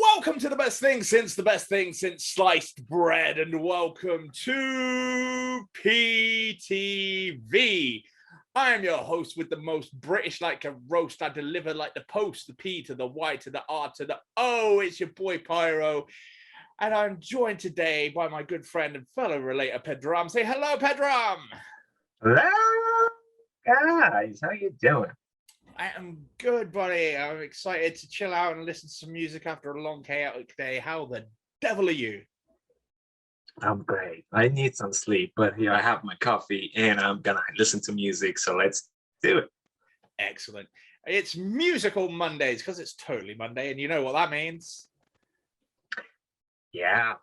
Welcome to the best thing since sliced bread, and welcome to PTV. I am your host with the most British like a roast. I deliver like the post, the P to the Y to the R to the O. It's your boy Pyro. And I'm joined today by my good friend and fellow relator, Pedram. Say hello, Pedram. Hello, guys. How you doing? I am good, buddy. I'm excited to chill out and listen to some music after a long, chaotic day. How the devil are you? I'm great. I need some sleep, but here I have my coffee and I'm gonna listen to music. So let's do it. Excellent. It's Musical Mondays because it's totally Monday, and you know what that means. Yeah.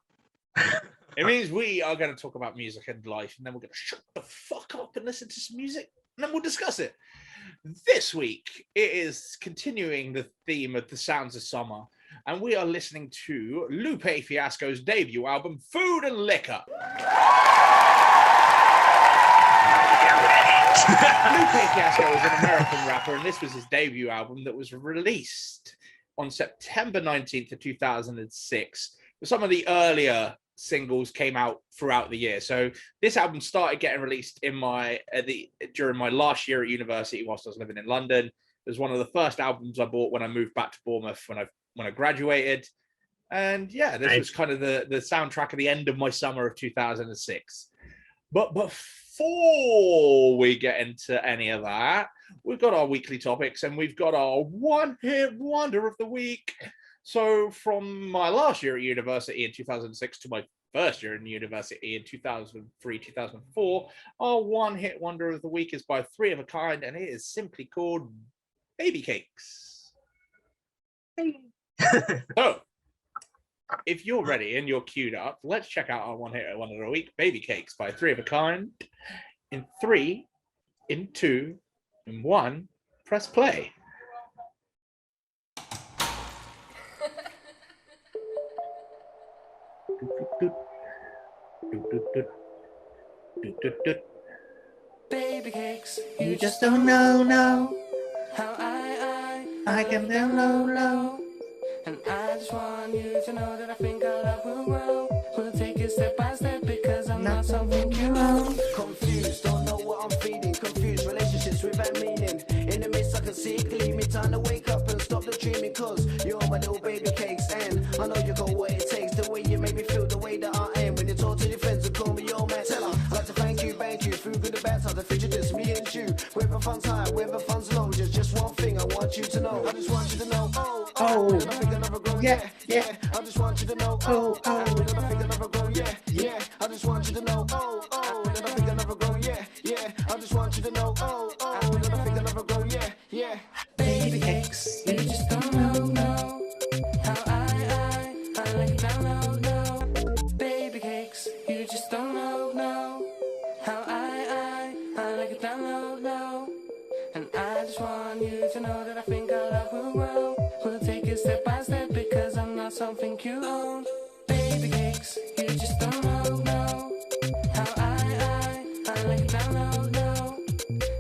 It means we are going to talk about music and life, and then we're going to shut the fuck up and listen to some music, and then we'll discuss it. This week, it is continuing the theme of the sounds of summer, and we are listening to Lupe Fiasco's debut album, Food and Liquor. Lupe Fiasco is an American rapper, and this was his debut album that was released on September 19th of 2006. Some of the earlier singles came out throughout the year. So this album started getting released in during my last year at university whilst I was living in London. It was one of the first albums I bought when I moved back to Bournemouth when I graduated. And yeah, this was kind of the soundtrack of the end of my summer of 2006. But before we get into any of that, we've got our weekly topics and we've got our one-hit wonder of the week. So from my last year at university in 2006 to my first year in university in 2003, 2004, our one-hit wonder of the week is by Three of a Kind, and it is simply called Baby Cakes. So, if you're ready and you're queued up, let's check out our one-hit wonder of the week, Baby Cakes by Three of a Kind. In 3, in 2, in 1, press play. Baby cakes, you just don't know how I can down low. And I just want you to know that I think our love will grow. We'll take it step by step because I'm not something you own. Confused, don't know what I'm feeling. Confused relationships without meaning. In the midst I can see it clearly. Time to wake up and stop the dreaming, cause you're my little baby cakes. And I know you got what it takes. The way you make me feel, the way that I am. When you talk to your friends and call me your man. Tell her, I'd like to thank you through good and bad times. The future just me and you. Whether fun's high, whether fun's low, just one thing I want you to know. I just want you to know, oh. Yeah. I just want you to know, oh. I think I never grow, yeah. I just want you to know, oh. I think I never grow, yeah. I just want you to know, oh. I think I never grow, yeah. Baby cakes, you just don't know how I like it down low. Baby cakes, you just don't know how I like it down low. And I just want you to know that I think our love will grow. We'll take it step by step because I'm not something you own. Baby cakes, you just don't know how I like it down low.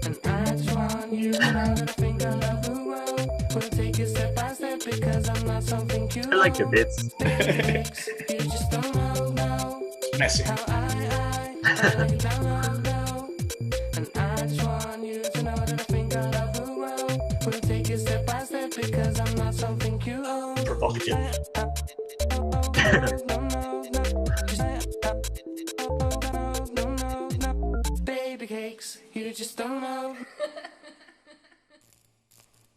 And I just want you to know that I think our love will grow. We'll take it step by step because I'm not something you own. I like your bits. Baby cakes, you just don't know Messy. how I like it down low. And I just want you to know that I think our love will grow. We'll take it step by step because I'm not something you own. Provocative. Baby cakes, you just don't know.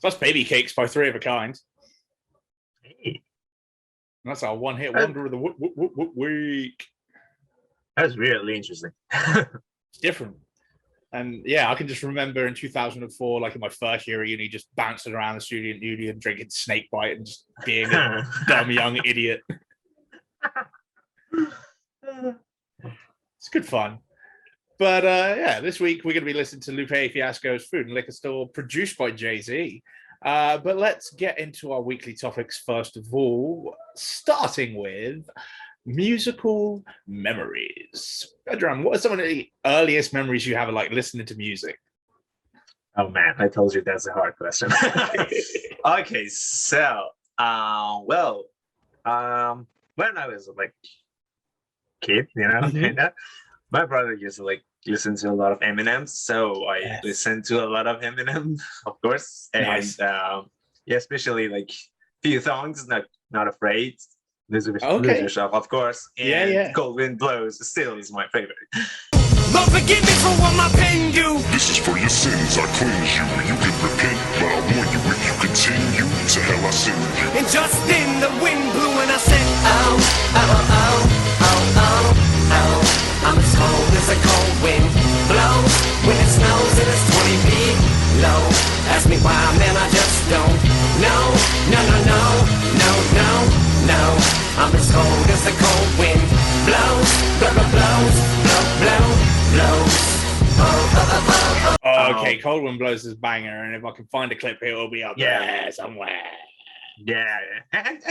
That's Baby Cakes by Three of a Kind. Hey, That's our one-hit wonder of the week. that's really interesting. It's different. And yeah, I can just remember in 2004, like in my first year at uni, just bouncing around the student union, drinking snake bite and just being a dumb young idiot. It's good fun. But yeah, this week we're going to be listening to Lupe Fiasco's Food and Liquor Store, produced by Jay-Z. But let's get into our weekly topics first of all, starting with musical memories. Pedram, what are some of the earliest memories you have of like listening to music? Oh man, I told you that's a hard question. Okay, so well, When I was like kid, kind of, my brother used to like listen to a lot of Eminem, so I listened to a lot of Eminem, of course, and Nice. yeah, especially like few songs, not afraid. Loser Okay. Shop, of course, Yeah, and yeah. Cold Wind Blows still is my favorite. Lord, forgive me for what my pen do. This is for your sins, I cleanse you. You can repent, but I warn you, if you continue, to hell I send you. And just then the wind blew and I said, oh, oh, oh, oh, oh, oh. I'm as cold as a cold wind blows when it snows and it's 20 feet low. Ask me why, man, I just don't know. No, no, no, no, no, no. I'm as cold as the cold wind blows, blow, blow, blows, blow, blow, blows. Oh, oh, oh, oh, oh. Oh, okay, Cold Wind Blows is banger, and if I can find a clip here, it'll be up Yeah. there somewhere. Yeah, and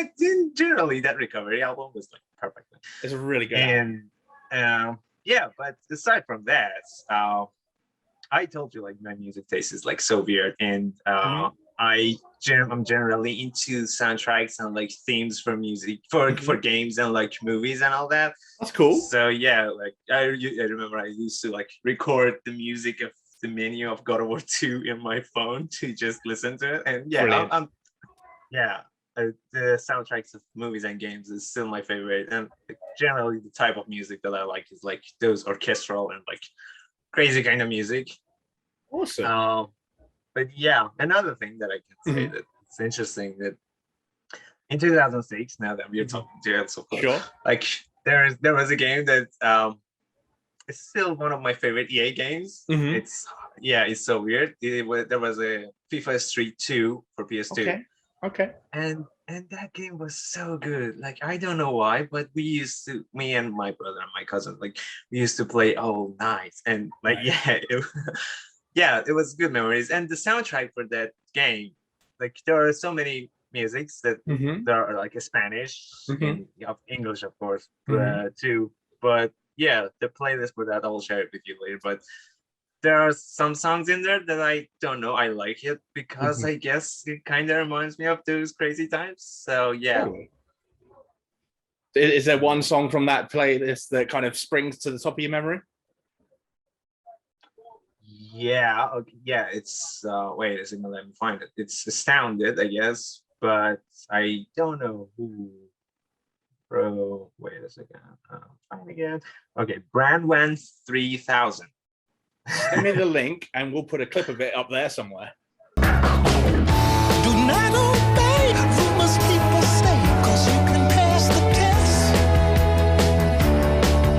generally that Recovery album was like perfect. It's a really good album. And yeah, but aside from that, I told you like my music taste is like so weird, and I'm generally into soundtracks and like themes for music for games and like movies and all that. That's cool. So yeah, like I remember I used to like record the music of the menu of God of War 2 in my phone to just listen to it, and yeah, Brilliant. the soundtracks of movies and games is still my favorite, and like, generally the type of music that I like is like those orchestral and like crazy kind of music. Awesome. But yeah, another thing that I can say that it's interesting that in 2006, now that we're talking to it, so Sure. like there was a game that it's still one of my favorite EA games. It's so weird. There was a FIFA Street 2 for PS2. Okay. And that game was so good. Like I don't know why, but me and my brother and my cousin, like we used to play all night, and like it was good memories. And the soundtrack for that game, like there are so many musics that there are like Spanish and English, of course, too. But yeah, the playlist for that I'll share it with you later. But there are some songs in there that I don't know. I like it because I guess it kind of reminds me of those crazy times. So yeah. Totally. Is there one song from that playlist that kind of springs to the top of your memory? Yeah. Okay. Yeah. It's wait a second. Let me find it. It's Astounded, I guess, but I don't know who. Bro, wait a second. Find again. Okay, Brandwan 3000. Send me the link and we'll put a clip of it up there somewhere. Do not obey rumors people say, 'cause you can pass the test.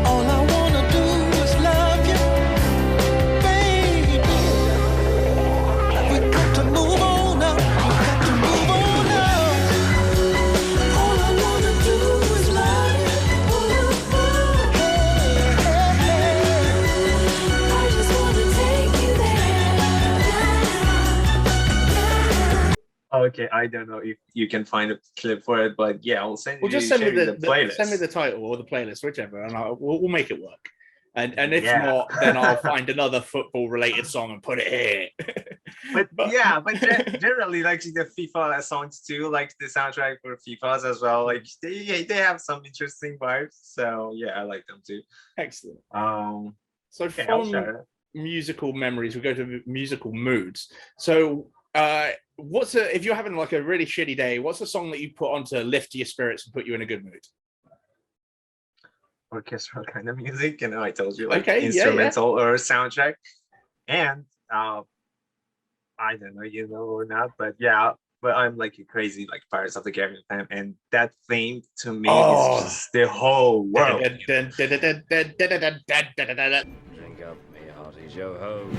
All I wanna do is love you, baby. We got to move on now. We got to move on now. All I wanna do is love you. I just wanna take you there. Okay, I don't know if you can find a clip for it, but yeah, I'll send you. Well, just send me the playlist. send me the title or the playlist, whichever, and we'll make it work. And if Yeah. not, then I'll find another football related song and put it here. But generally, like the FIFA songs too, like the soundtrack for FIFAs as well. Like they have some interesting vibes. So yeah, I like them too. Excellent. So Okay, I'll from share it. musical memories, we go to musical moods. So if you're having like a really shitty day, what's a song that you put on to lift your spirits and put you in a good mood? Orchestral kind of music, I told you, like Okay, instrumental or soundtrack. And I don't know, you know or not, but yeah, but I'm like a crazy like Pirates of the Caribbean fan, and that theme to me is just the whole world. Drink up, me hearties, yo ho.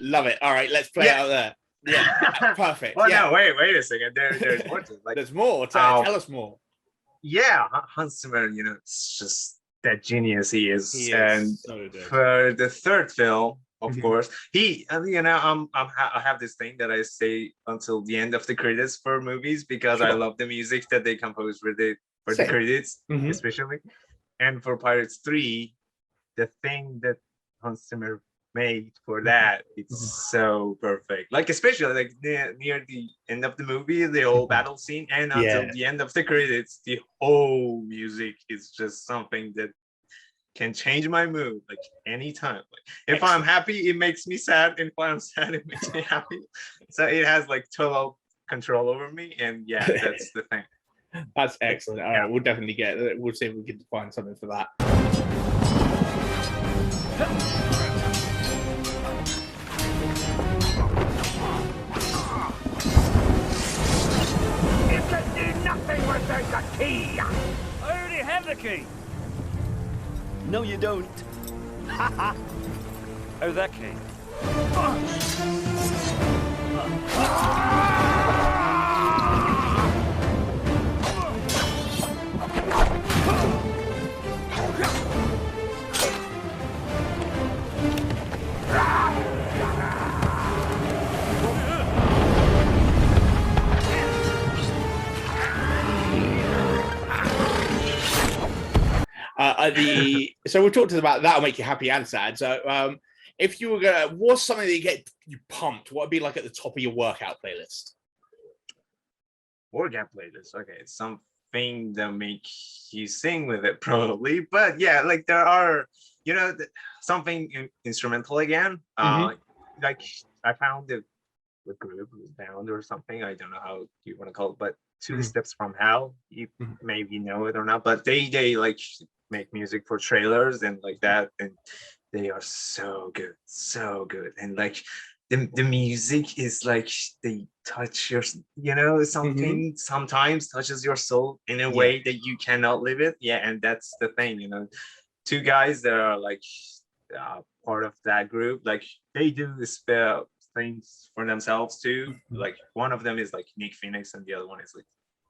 Love it. All right, let's play it out there. Yeah, perfect. Well, yeah. no, wait a second. There's more to it. Like, There's more. Tell us more. Yeah, Hans Zimmer, it's just that genius he is. He is and so good. For the third film, of Mhm. course, I have this thing that I say until the end of the credits for movies because I Sure. love the music that they compose for the Same. credits, Mhm. especially. And for Pirates 3, the thing that Hans Zimmer made for that, it's so perfect. Like especially like near the end of the movie, the whole battle scene, and until Yeah. the end of the credits, the whole music is just something that can change my mood like anytime. Like if I'm Excellent. happy, it makes me sad, and if I'm sad, it makes me happy. So it has like total control over me, and yeah, that's the thing. That's excellent. All Yeah. right, we'll definitely get it. We'll see if we can find something for that. You can do nothing without the key! I already have the key. No, you don't. Oh, that key. So we talked about that'll make you happy and sad. So if you were gonna, what's something that get you pumped? What would be like at the top of your workout playlist? Workout playlist. Okay, it's something that make you sing with it probably, but yeah, like there are, something instrumental again. Like I found the group band or something. I don't know how you want to call it, but Two Steps from Hell. You maybe know it or not, but they like make music for trailers and like that, and they are so good, and like the music is like they touch your, something sometimes touches your soul in a way that you cannot live it. Yeah, and that's the thing, two guys that are like part of that group, like they do this things for themselves too. Like one of them is like Nick Phoenix and the other one is like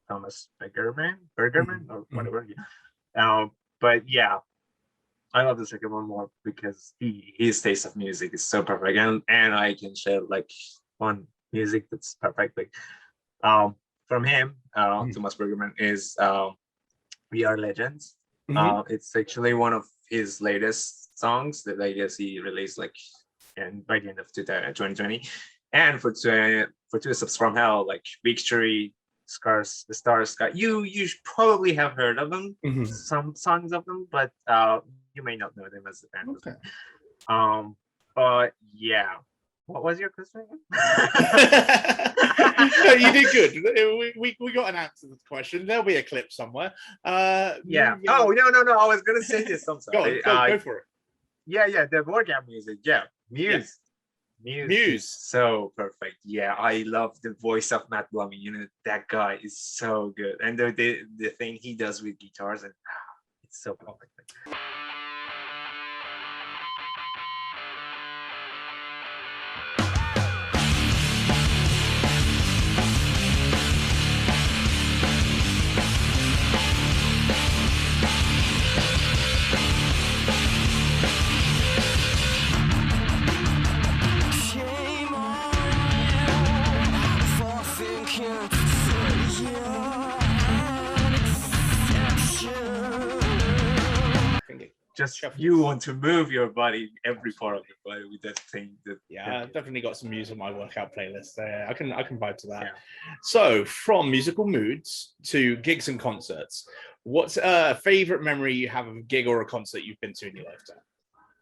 Thomas Bergerman or whatever. But yeah, I love the second one more because his taste of music is so perfect, and I can share like one music that's perfect. Like from him, Thomas Bergerman is We Are Legends. It's actually one of his latest songs that I guess he released like by the end of 2020. And for Two Steps from Hell, like Victory, Scars, The Stars Sky. You probably have heard of them, some songs of them, but you may not know them as a band. Okay. But yeah. What was your question? No, you did good. We got an answer to the question. There'll be a clip somewhere. Yeah. Oh no! I was gonna say this. I'm sorry. Go for it. Yeah. The workout music. Yeah. Muse. So perfect. Yeah, I love the voice of Matt Blumey. That guy is so good, and the thing he does with guitars, and it's so perfect. Just you want to move your body, every part of your body with that thing. I've definitely got some music on my workout playlist. I can vibe to that. Yeah. So from musical moods to gigs and concerts, what's a favorite memory you have of a gig or a concert you've been to in your lifetime?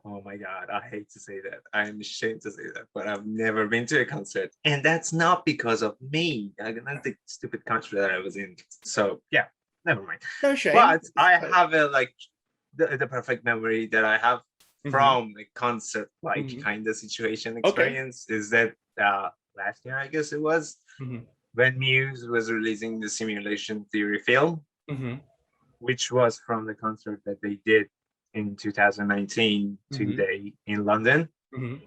Oh my God, I hate to say that. I'm ashamed to say that, but I've never been to a concert. And that's not because of me. Not the stupid concert that I was in. So yeah, never mind. No shame. But I have the perfect memory that I have from a concert kind of situation experience is that last year, I guess it was, when Muse was releasing the Simulation Theory film, which was from the concert that they did in 2019 today in London.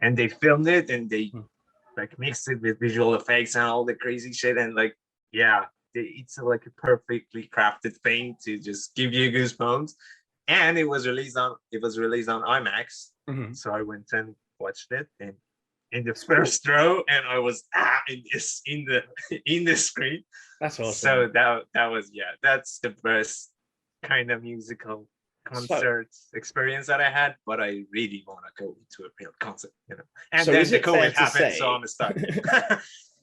and they filmed it and they Mhm. like mixed it with visual effects and all the crazy shit, and like it's like a perfectly crafted thing to just give you goosebumps. And it was released on IMAX, Mhm. so I went and watched it and in the first row, and I was in the screen. That's awesome. So that was that's the best kind of musical concert experience that I had. But I really want to go to a real concert, And So then is the it fair COVID to happened, say- so I'm stuck.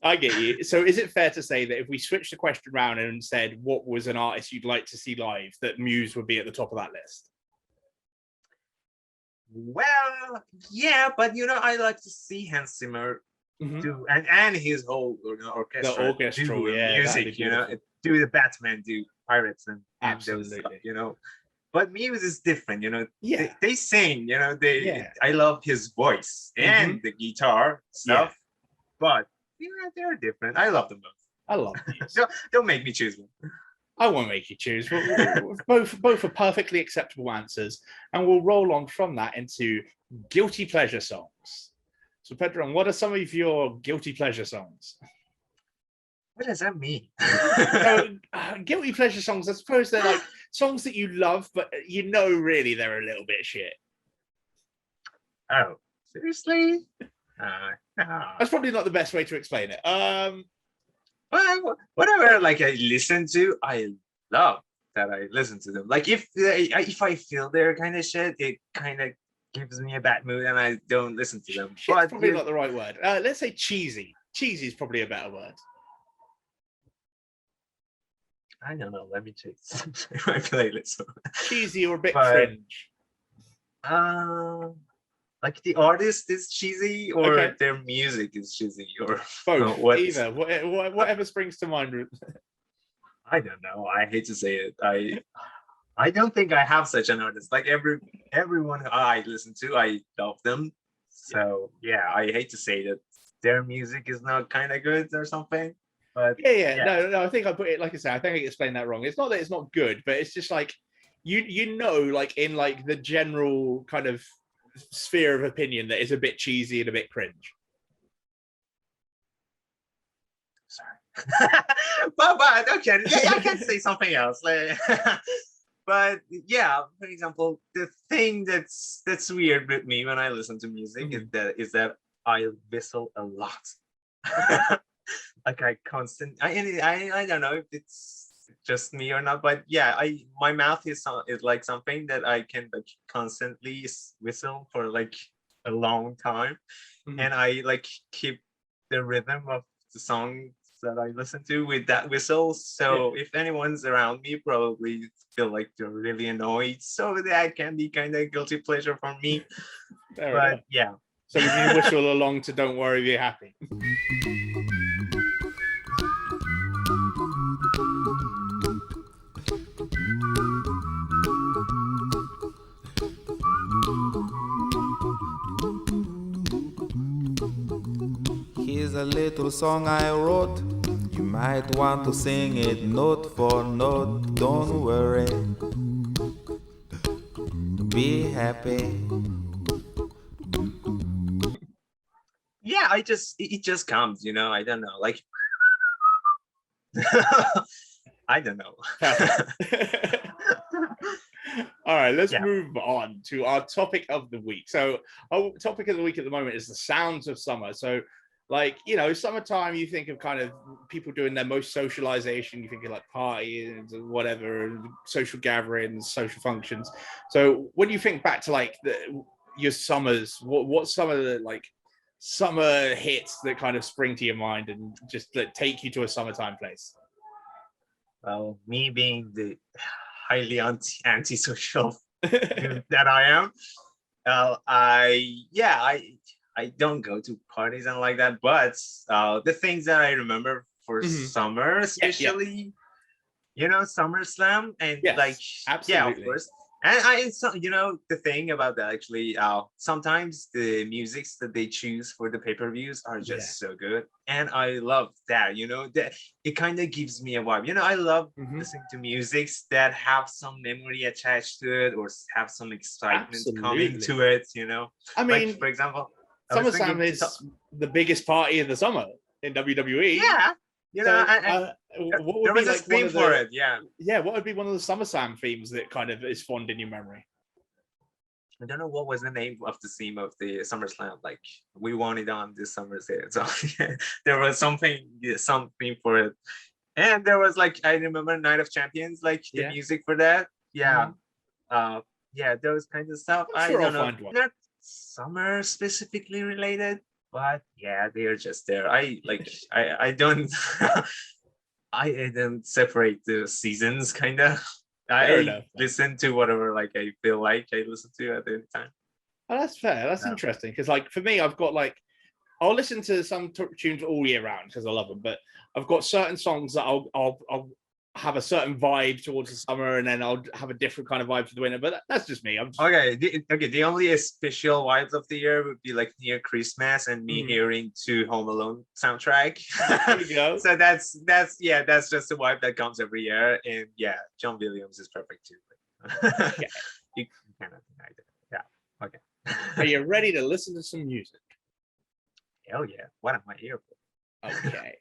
I get you. So is it fair to say that if we switched the question around and said what was an artist you'd like to see live, that Muse would be at the top of that list? Well, yeah, but I like to see Hans Zimmer do and his whole orchestra, The orchestral, do yeah, that'd music, be beautiful. do the Batman, do Pirates and those stuff, Absolutely. But Muse is different, Yeah. They sing, Yeah. I love his voice and the guitar stuff, but they're different. I love them both. I love Muse. Don't make me choose one. I won't make you choose. Both are perfectly acceptable answers, and we'll roll on from that into guilty pleasure songs. So, Pedram, what are some of your guilty pleasure songs? What does that mean? So, guilty pleasure songs, I suppose they're like songs that you love, but really they're a little bit shit. Oh, seriously? No. That's probably not the best way to explain it. Well, whatever like I listen to, I love that I listen to them. Like if I feel their kind of shit, it kind of gives me a bad mood and I don't listen to them. Shit's But probably not the right word. Let's say cheesy. Cheesy is probably a better word. I don't know. Let me check my playlist. Cheesy or a bit But- cringe. Like the artist is cheesy, or Okay. their music is cheesy, or Both, what- either. Whatever springs to mind. I don't know. I hate to say it. I don't think I have such an artist. Like everyone who I listen to, I love them. So yeah, I hate to say that their music is not kind of good or something. But Yeah. No, I think I put it, like I said, I think I explained that wrong. It's not that it's not good, but it's just like like in like the general kind of sphere of opinion that is a bit cheesy and a bit cringe. sorry. but okay, I can say something else. But yeah, for example, the thing that's weird with me when I listen to music is that I whistle a lot. Like I don't know if it's just me or not, but yeah, my mouth is like something that I can like constantly whistle for like a long time, and I like keep the rhythm of the songs that I listen to with that whistle. So if anyone's around me, probably feel like they're really annoyed. So that can be kind of guilty pleasure for me. Fair But enough. yeah. So would you whistle along to "Don't Worry, Be Happy"? Here's a little song I wrote. You might want to sing it note for note. Don't worry, be happy. Yeah, it just comes, I don't know, like I don't know. All right, let's Yeah. move on to our topic of the week. So our topic of the week at the moment is the sounds of summer. So like, summertime, you think of kind of people doing their most socialization, you think of like parties and whatever, and social gatherings, social functions. So when you think back to like your summers, what's some of the like summer hits that kind of spring to your mind and just that take you to a summertime place? Well, me being the highly antisocial dude that I am, I don't go to parties and like that. But the things that I remember for summer, especially, SummerSlam and Yes, like absolutely. of course. And the thing about that actually, sometimes the musics that they choose for the pay-per-views are just so good, and I love that. That it kind of gives me a vibe. I love listening to musics that have some memory attached to it or have some excitement coming to it. I mean, like for example, SummerSlam is the biggest party of the summer in WWE. Yeah, you know, what there would be was a like theme for it. Yeah, yeah. What would be one of the SummerSlam themes that kind of is fond in your memory? I don't know what was the name of the theme of the SummerSlam. Like, we want it on this summer's day. So there was something for it, and there was like, I remember Night of Champions, like the music for that. Yeah, yeah, those kinds of stuff. I'm sure I don't I'll know, find one. not summer specifically related, but yeah, they're just there. I don't I don't separate the seasons, kind of. I listen to whatever like I feel like I listen to at any time. Oh, that's fair. That's interesting, because like for me, I've got like, I'll listen to some tunes all year round because I love them, but I've got certain songs that I'll have a certain vibe towards the summer, and then I'll have a different kind of vibe for the winter. But that's just me. Okay. The only special vibes of the year would be like near Christmas and me hearing to Home Alone soundtrack. There you go. So that's just a vibe that comes every year, and yeah, John Williams is perfect too. Yeah. You cannot deny that. Yeah. Okay. Are you ready to listen to some music? Hell yeah! What am I here for? Okay.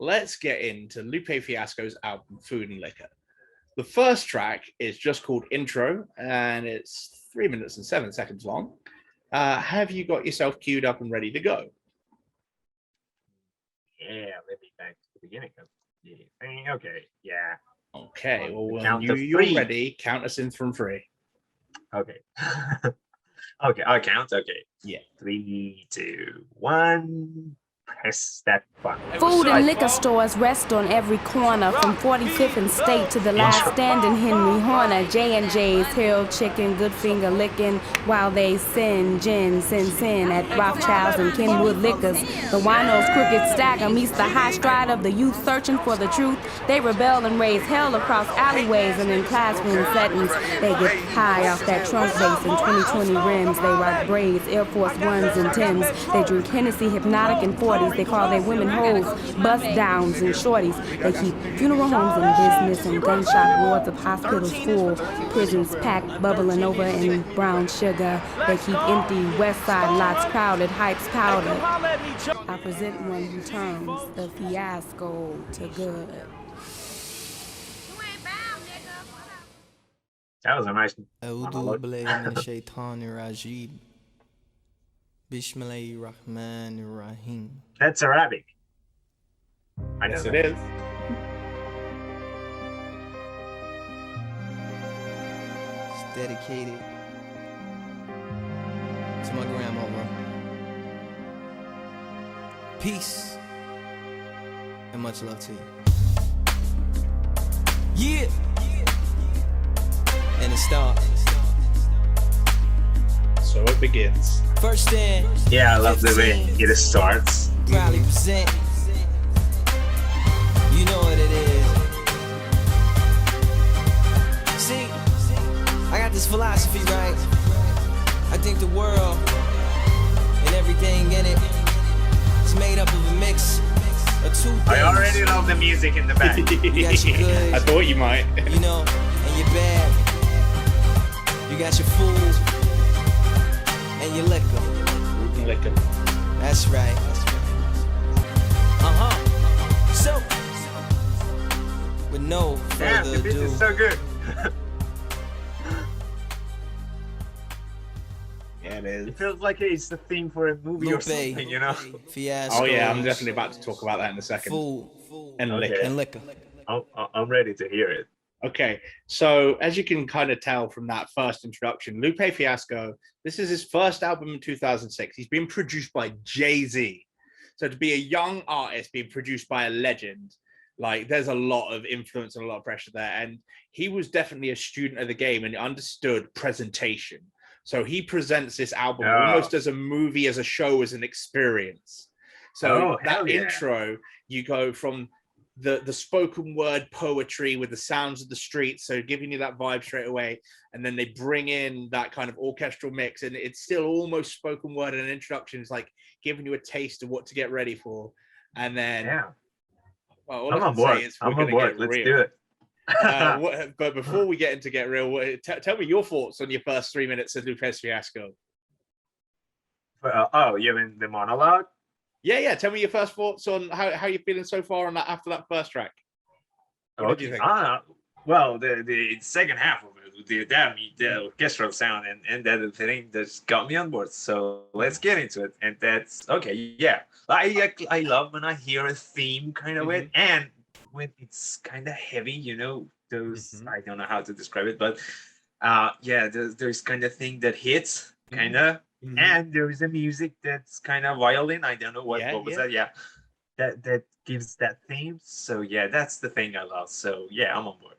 Let's get into Lupe Fiasco's album, Food and Liquor. The first track is just called Intro, and it's 3 minutes and 7 seconds long. Have you got yourself queued up and ready to go? Yeah, let me back to the beginning of the thing. Okay, yeah. Okay, well, when you're ready, count us in from 3. Okay. Okay, I'll count. Okay. Yeah. 3, 2, 1. Press that button. Food and liquor stores rest on every corner, from 45th and State to the last stand in Henry Horner. J&J's, Hill Chicken, good finger licking, while they sin at Rothschilds and Kenwood Liquors. The winos crooked stagger meets the high stride of the youth searching for the truth. They rebel and raise hell across alleyways and in classroom settings. They get high off that trunk bass in 2020 rims. They rock braids, Air Force Ones and Tims. They drink Hennessy, Hypnotic, and 40s. They call their women hoes, bust downs and shorties. They keep funeral homes in business and gunshot wards of hospitals full, prisons packed, bubbling over in brown sugar. They keep empty West Side lots crowded, hypes powdered. I present one who turns the fiasco to good. That was a nice Bismillahirrahmanirrahim. That's Arabic. I know Yes, that. it is. It's dedicated to my grandmother. Peace and much love to you. Yeah. And it starts. So it begins. First in. Yeah, I love the way it starts. Proudly present. You know what it is. See, I got this philosophy, right? I think the world and everything in it is made up of a mix of 2 things. I already love the music in the back. You got your good, I thought you might. you know, and your bad. You got your food and your liquor. Liquor. That's right. So, with no Damn, further the beat ado, is so good. Yeah, it is. It feels like it's the theme for a movie or Lupe something, you know? Fiasco. Oh yeah, I'm definitely about to talk about that in a second. Food And Okay. liquor. and liquor. I'm ready to hear it. Okay, so as you can kind of tell from that first introduction, Lupe Fiasco, this is his first album in 2006. He's been produced by Jay-Z. So to be a young artist being produced by a legend, like there's a lot of influence and a lot of pressure there. And he was definitely a student of the game and understood presentation. So he presents this album almost as a movie, as a show, as an experience. So that intro, you go from the spoken word poetry with the sounds of the streets, so giving you that vibe straight away, and then they bring in that kind of orchestral mix, and it's still almost spoken word, and an introduction is like giving you a taste of what to get ready for. And then well, all I'm I on can board. say is I'm on board. Let's do it. But before we get into Get Real, tell me your thoughts on your first 3 minutes of Lupe Fiasco. Oh, you mean the monologue? Yeah. Tell me your first thoughts on how you're feeling so far on that after that first track. What did you think? Well, the second half of it, the orchestral sound and that thing just got me on board. So let's get into it. And that's okay. Yeah, I love when I hear a theme kind of it, and when it's kind of heavy. You know, those I don't know how to describe it, but yeah, there's kind of thing that hits kind of, and there is a music that's kind of violin. I don't know what was that. Yeah, that gives that theme. So yeah, that's the thing I love. So yeah, I'm on board.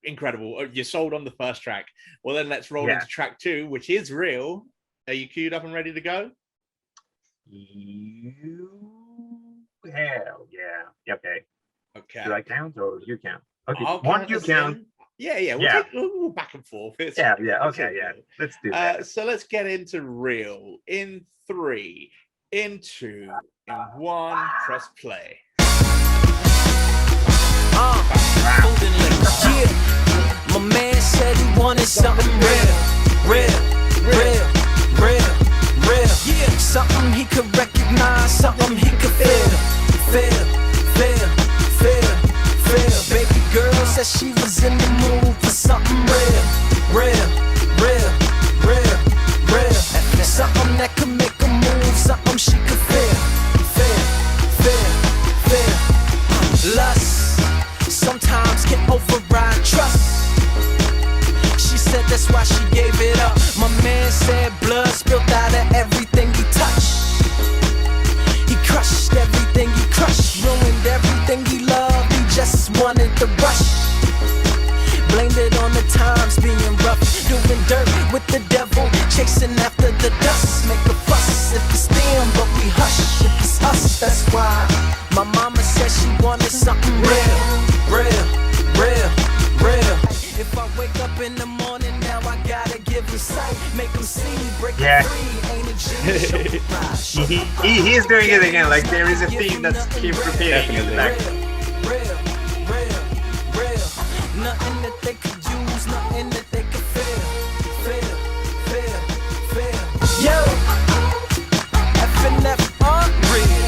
Incredible. You're sold on the first track. Well, then let's roll into track 2, which is Real. Are you queued up and ready to go? Hell yeah. Okay. Okay. Do I count or you count? Okay. I'll One you count. Yeah. We'll back and forth. Okay. Yeah. Let's do that. So let's get into Real in 3, in 2, in 1. Press play. Yeah, my man said he wanted something real. Yeah, something he could recognize, something he could feel. Baby girl said she was in the mood for something real. Something that could make her move, something she could feel. Lust sometimes can override trust. She said that's why she gave it up. My man said blood spilled out of everything he touched. He crushed everything he crushed, ruined everything he loved. He just wanted the rush. Blamed it on the times being rough, doing dirt with the devil, chasing after the dust. Make a fuss if it's them, but we hush if it's us. That's why my mama said she wanted something real. If I wake up in the morning now, I gotta give him sight, make him see, break him free. Ain't a genius. He's doing it again. Like there is a theme that's keep repeating in the back. Real. Nothing that they could use, nothing that they could feel. Yo, F&F are real.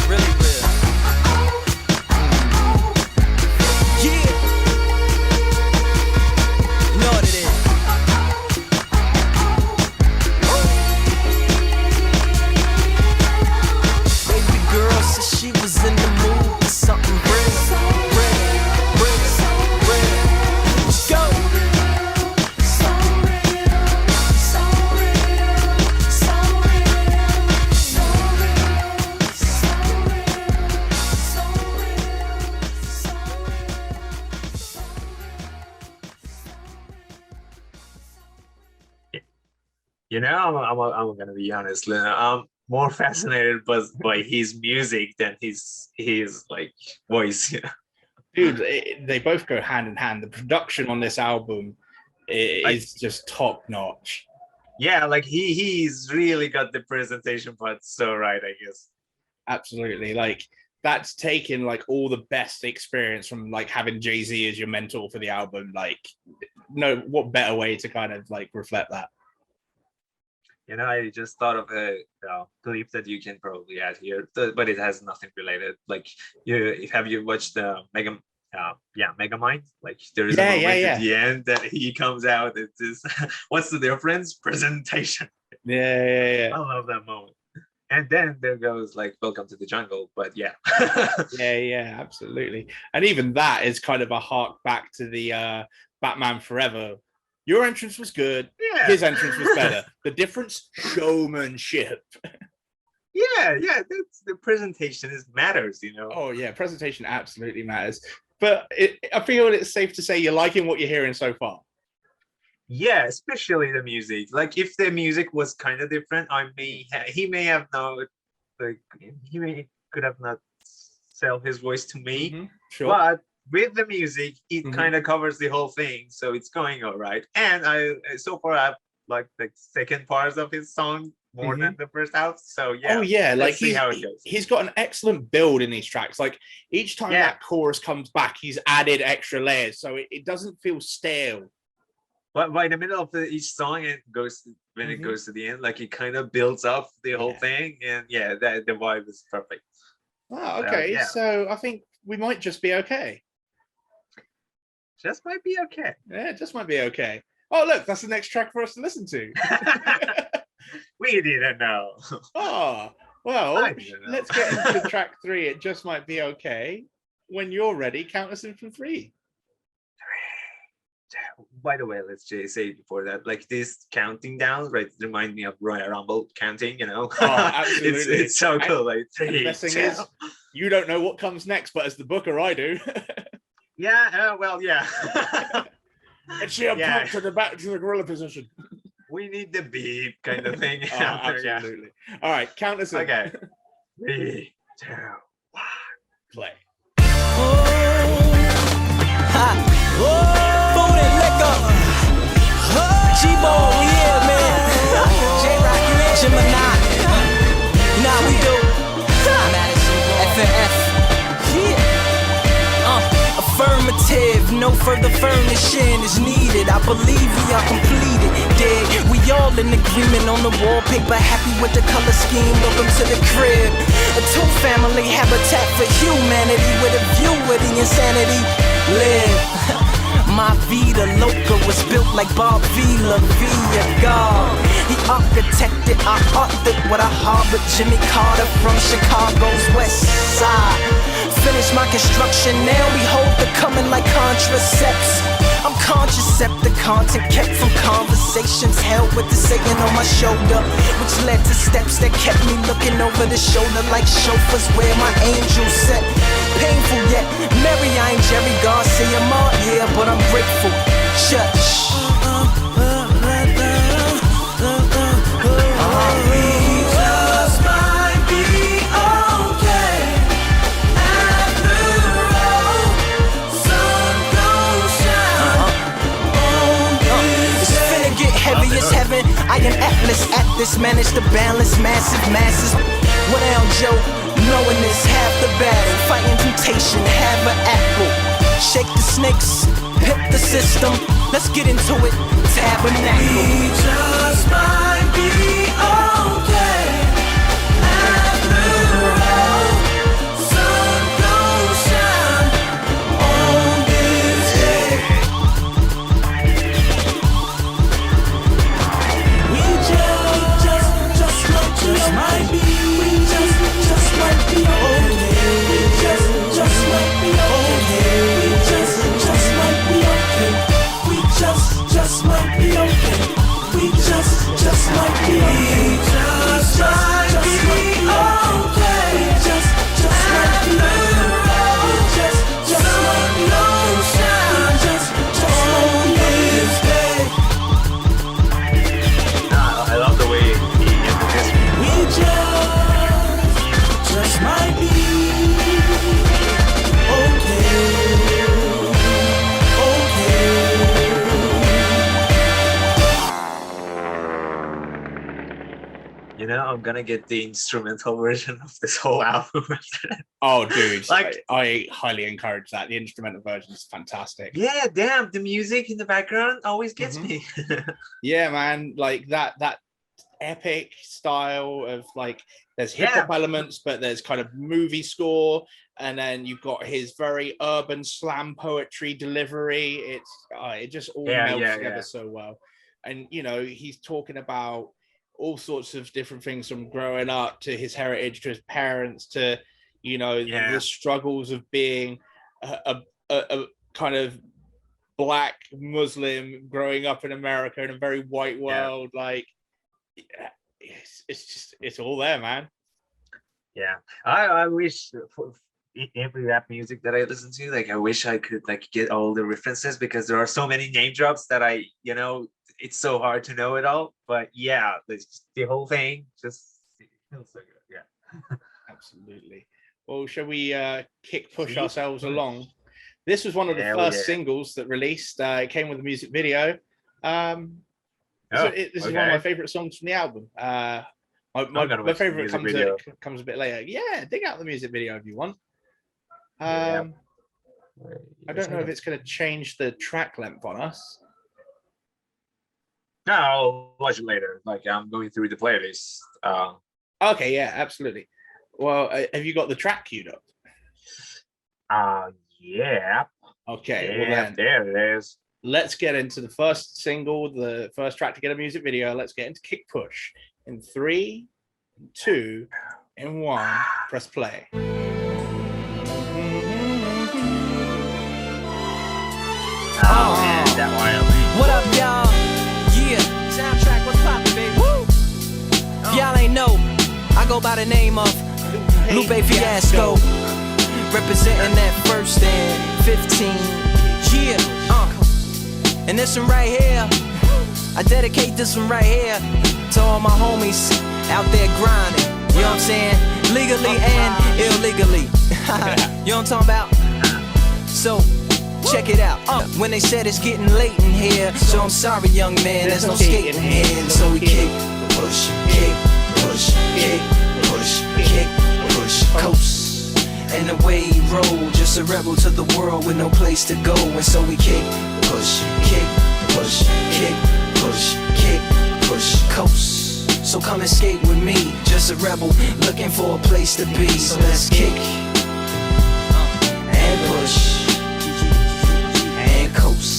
Really real. Yeah. You know what it is. Baby girl said she was in the mood for something real. Let's go. You know, I'm gonna be honest, Lena. I'm more fascinated by his music than his like voice. You know? Dude, they both go hand in hand. The production on this album is just top notch. Yeah, like he's really got the presentation part so right, I guess. Absolutely. Like that's taken like all the best experience from like having Jay-Z as your mentor for the album. Like, no, what better way to kind of like reflect that? You know, I just thought of a clip that you can probably add here, but it has nothing related. Like, have you watched the Megamind? Like, there is a moment at the end that he comes out. It's this, what's the difference? Presentation. Yeah. I love that moment. And then there goes like "Welcome to the Jungle," but yeah. yeah, absolutely. And even that is kind of a hark back to the Batman Forever. Your entrance was good. Yeah. His entrance was better. The difference, showmanship. Yeah, that's the presentation matters, you know. Oh yeah, presentation absolutely matters. But I feel it's safe to say you're liking what you're hearing so far. Yeah, especially the music. Like if the music was kind of different, he may have not, like could have not sell his voice to me. Mm-hmm. Sure. But with the music, it kind of covers the whole thing, so it's going all right. And so far I've liked the second parts of his song more than the first half. So yeah. Oh yeah, like see how it goes. He's got an excellent build in these tracks. Like each time that chorus comes back, he's added extra layers, so it doesn't feel stale. But by the middle of each song, it goes when it Mhm. goes to the end, like it kind of builds up the whole Yeah. thing, and yeah, that the vibe is perfect. Oh, okay. yeah. So I think we might just be okay. Just might be okay. Yeah, it just might be okay. Oh, look, that's the next track for us to listen to. We didn't know. Oh, well, I didn't know. let's get into track 3. It just might be okay. When you're ready, count us in from 3. By the way, let's just say before that, like this counting down, right? Remind me of Royal Rumble counting, you know? Oh, absolutely. It's so And cool. Like the 3, best thing 2. is, you don't know what comes next, but as the booker, I do. Yeah, well, yeah. It's the Yeah. to the back to the gorilla position. We need the beat kind of thing. Oh, out there, yeah. absolutely. All right, count us in. Okay. 3, 2, 1. Play. Food and liquor. G-Ball, we here, man. J-Rock, Gemini. You know how we do. FNF. Yeah. Affirmative. No further furnishing is needed. I believe we are completed. Dig. We all in agreement on the wallpaper. Happy with the color scheme. Welcome to the crib. A 2-family habitat for humanity with a view of the insanity. Live. My vida loca was built like Bob Vila via God. He architected, I authored what I harbored. Jimmy Carter from Chicago's west side. Finished my construction, now we hold the coming like contracepts. I'm conscious the content kept from conversations held with the Satan on my shoulder, which led to steps that kept me looking over the shoulder like chauffeurs where my angels set. Painful yet merry, I ain't Jerry Garcia, I'm out here, but I'm grateful. Church. Heaven, I am Atlas at this, manage to balance massive masses. What down, Joe? Knowing this half the battle, fighting temptation, have an apple. Shake the snakes, pip the system. Let's get into it. Tabernacle. We just might be okay. After all, sun gon' shine on this day. Just might be, we just might be okay. We just might be okay. We just might be okay. We just might be okay. We just might be okay. We just might be okay. We just might be okay. We just might be okay. Just might be okay. I love the way he ended this. We just might be okay. You know, I'm gonna get the instrumental version of this whole album after that. Oh, dude, Like- I highly encourage that. The instrumental version is fantastic. Yeah, damn, the music in the background always gets me. Yeah, man, like that epic style of like there's hip hop elements, but there's kind of movie score, and then you've got his very urban slam poetry delivery. It just all melts together so well. And you know, he's talking about all sorts of different things from growing up to his heritage to his parents to, you know, the struggles of being a kind of Black Muslim growing up in America in a very white world. Like it's all there, man. Yeah, I wish for every rap music that I listen to, like I wish I could like get all the references, because there are so many name drops that I, you know, it's so hard to know it all. But yeah, the whole thing just feels so good. Yeah. Absolutely. Well, shall we push ourselves along? This was one of the first singles that released. It came with a music video. This is one of my favorite songs from the album. My favorite comes a bit later. Yeah, dig out the music video if you want. I don't know if it's going to change the track length on us. No, I'll watch it later. Like I'm going through the playlist. Okay, yeah, absolutely. Well, have you got the track queued up? Yeah. Okay, Yeah, well then, there it is. let's get into the first single, the first track to get a music video. Let's get into Kick Push. In 3, 2, and 1, press play. Oh, man, that one. What up, y'all? Yeah, soundtrack, what's poppin', baby? Woo! Y'all ain't know, I go by the name of Lupe Fiasco, representing that first and 15. Yeah, and this one right here, I dedicate this one right here to all my homies out there grinding. You know what I'm saying? Legally and illegally. You know what I'm talking about? So, check it out. When they said it's getting late in here, so I'm sorry, young man, there's no skating here. So we kick, push, kick, push, kick, push, kick, push, coast. And the way he roll, just a rebel to the world with no place to go. And so we kick, push, kick, push, kick, push, kick, push, coast. So come and skate with me, just a rebel looking for a place to be. So let's kick and push and coast.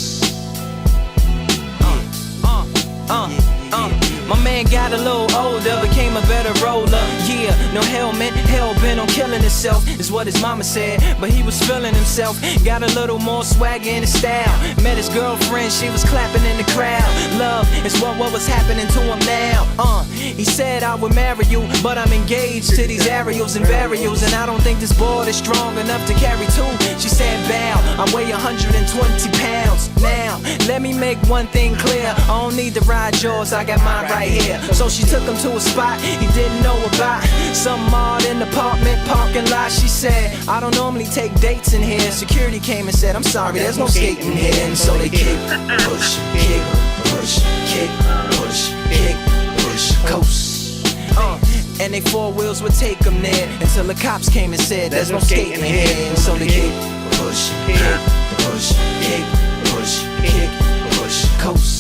My man got a little older, became a better roller. Yeah, no helmet, hell bent on killing himself, is what his mama said. But he was feeling himself, got a little more swagger in his style. Met his girlfriend, she was clapping in the crowd. Love is what was happening to him now. He said I would marry you, but I'm engaged to these aerials and burials, and I don't think this board is strong enough to carry two. She said bow, I weigh 120 pounds. Now, let me make one thing clear, I don't need to ride yours, I got mine right here. So she took him to a spot he didn't know about, some odd in the apartment parking lot. She said, I don't normally take dates in here. Security came and said, I'm sorry, there's no skating here. And so they kick, push, kick, push, kick, push, kick, push, coast. And they four wheels would take them there until the cops came and said, there's no skating here. And so they kick, push, kick, push, kick, push, kick, push, coast.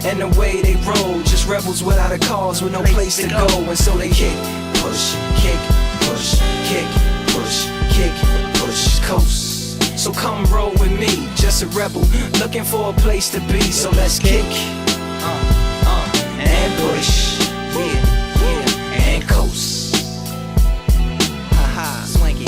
And the way they roll, just rebels without a cause, with no place to go. And so they kick, push, kick, push, kick, push, kick, push, coast. So come roll with me, just a rebel looking for a place to be. So let's kick and push, yeah, and coast. Haha, swanky.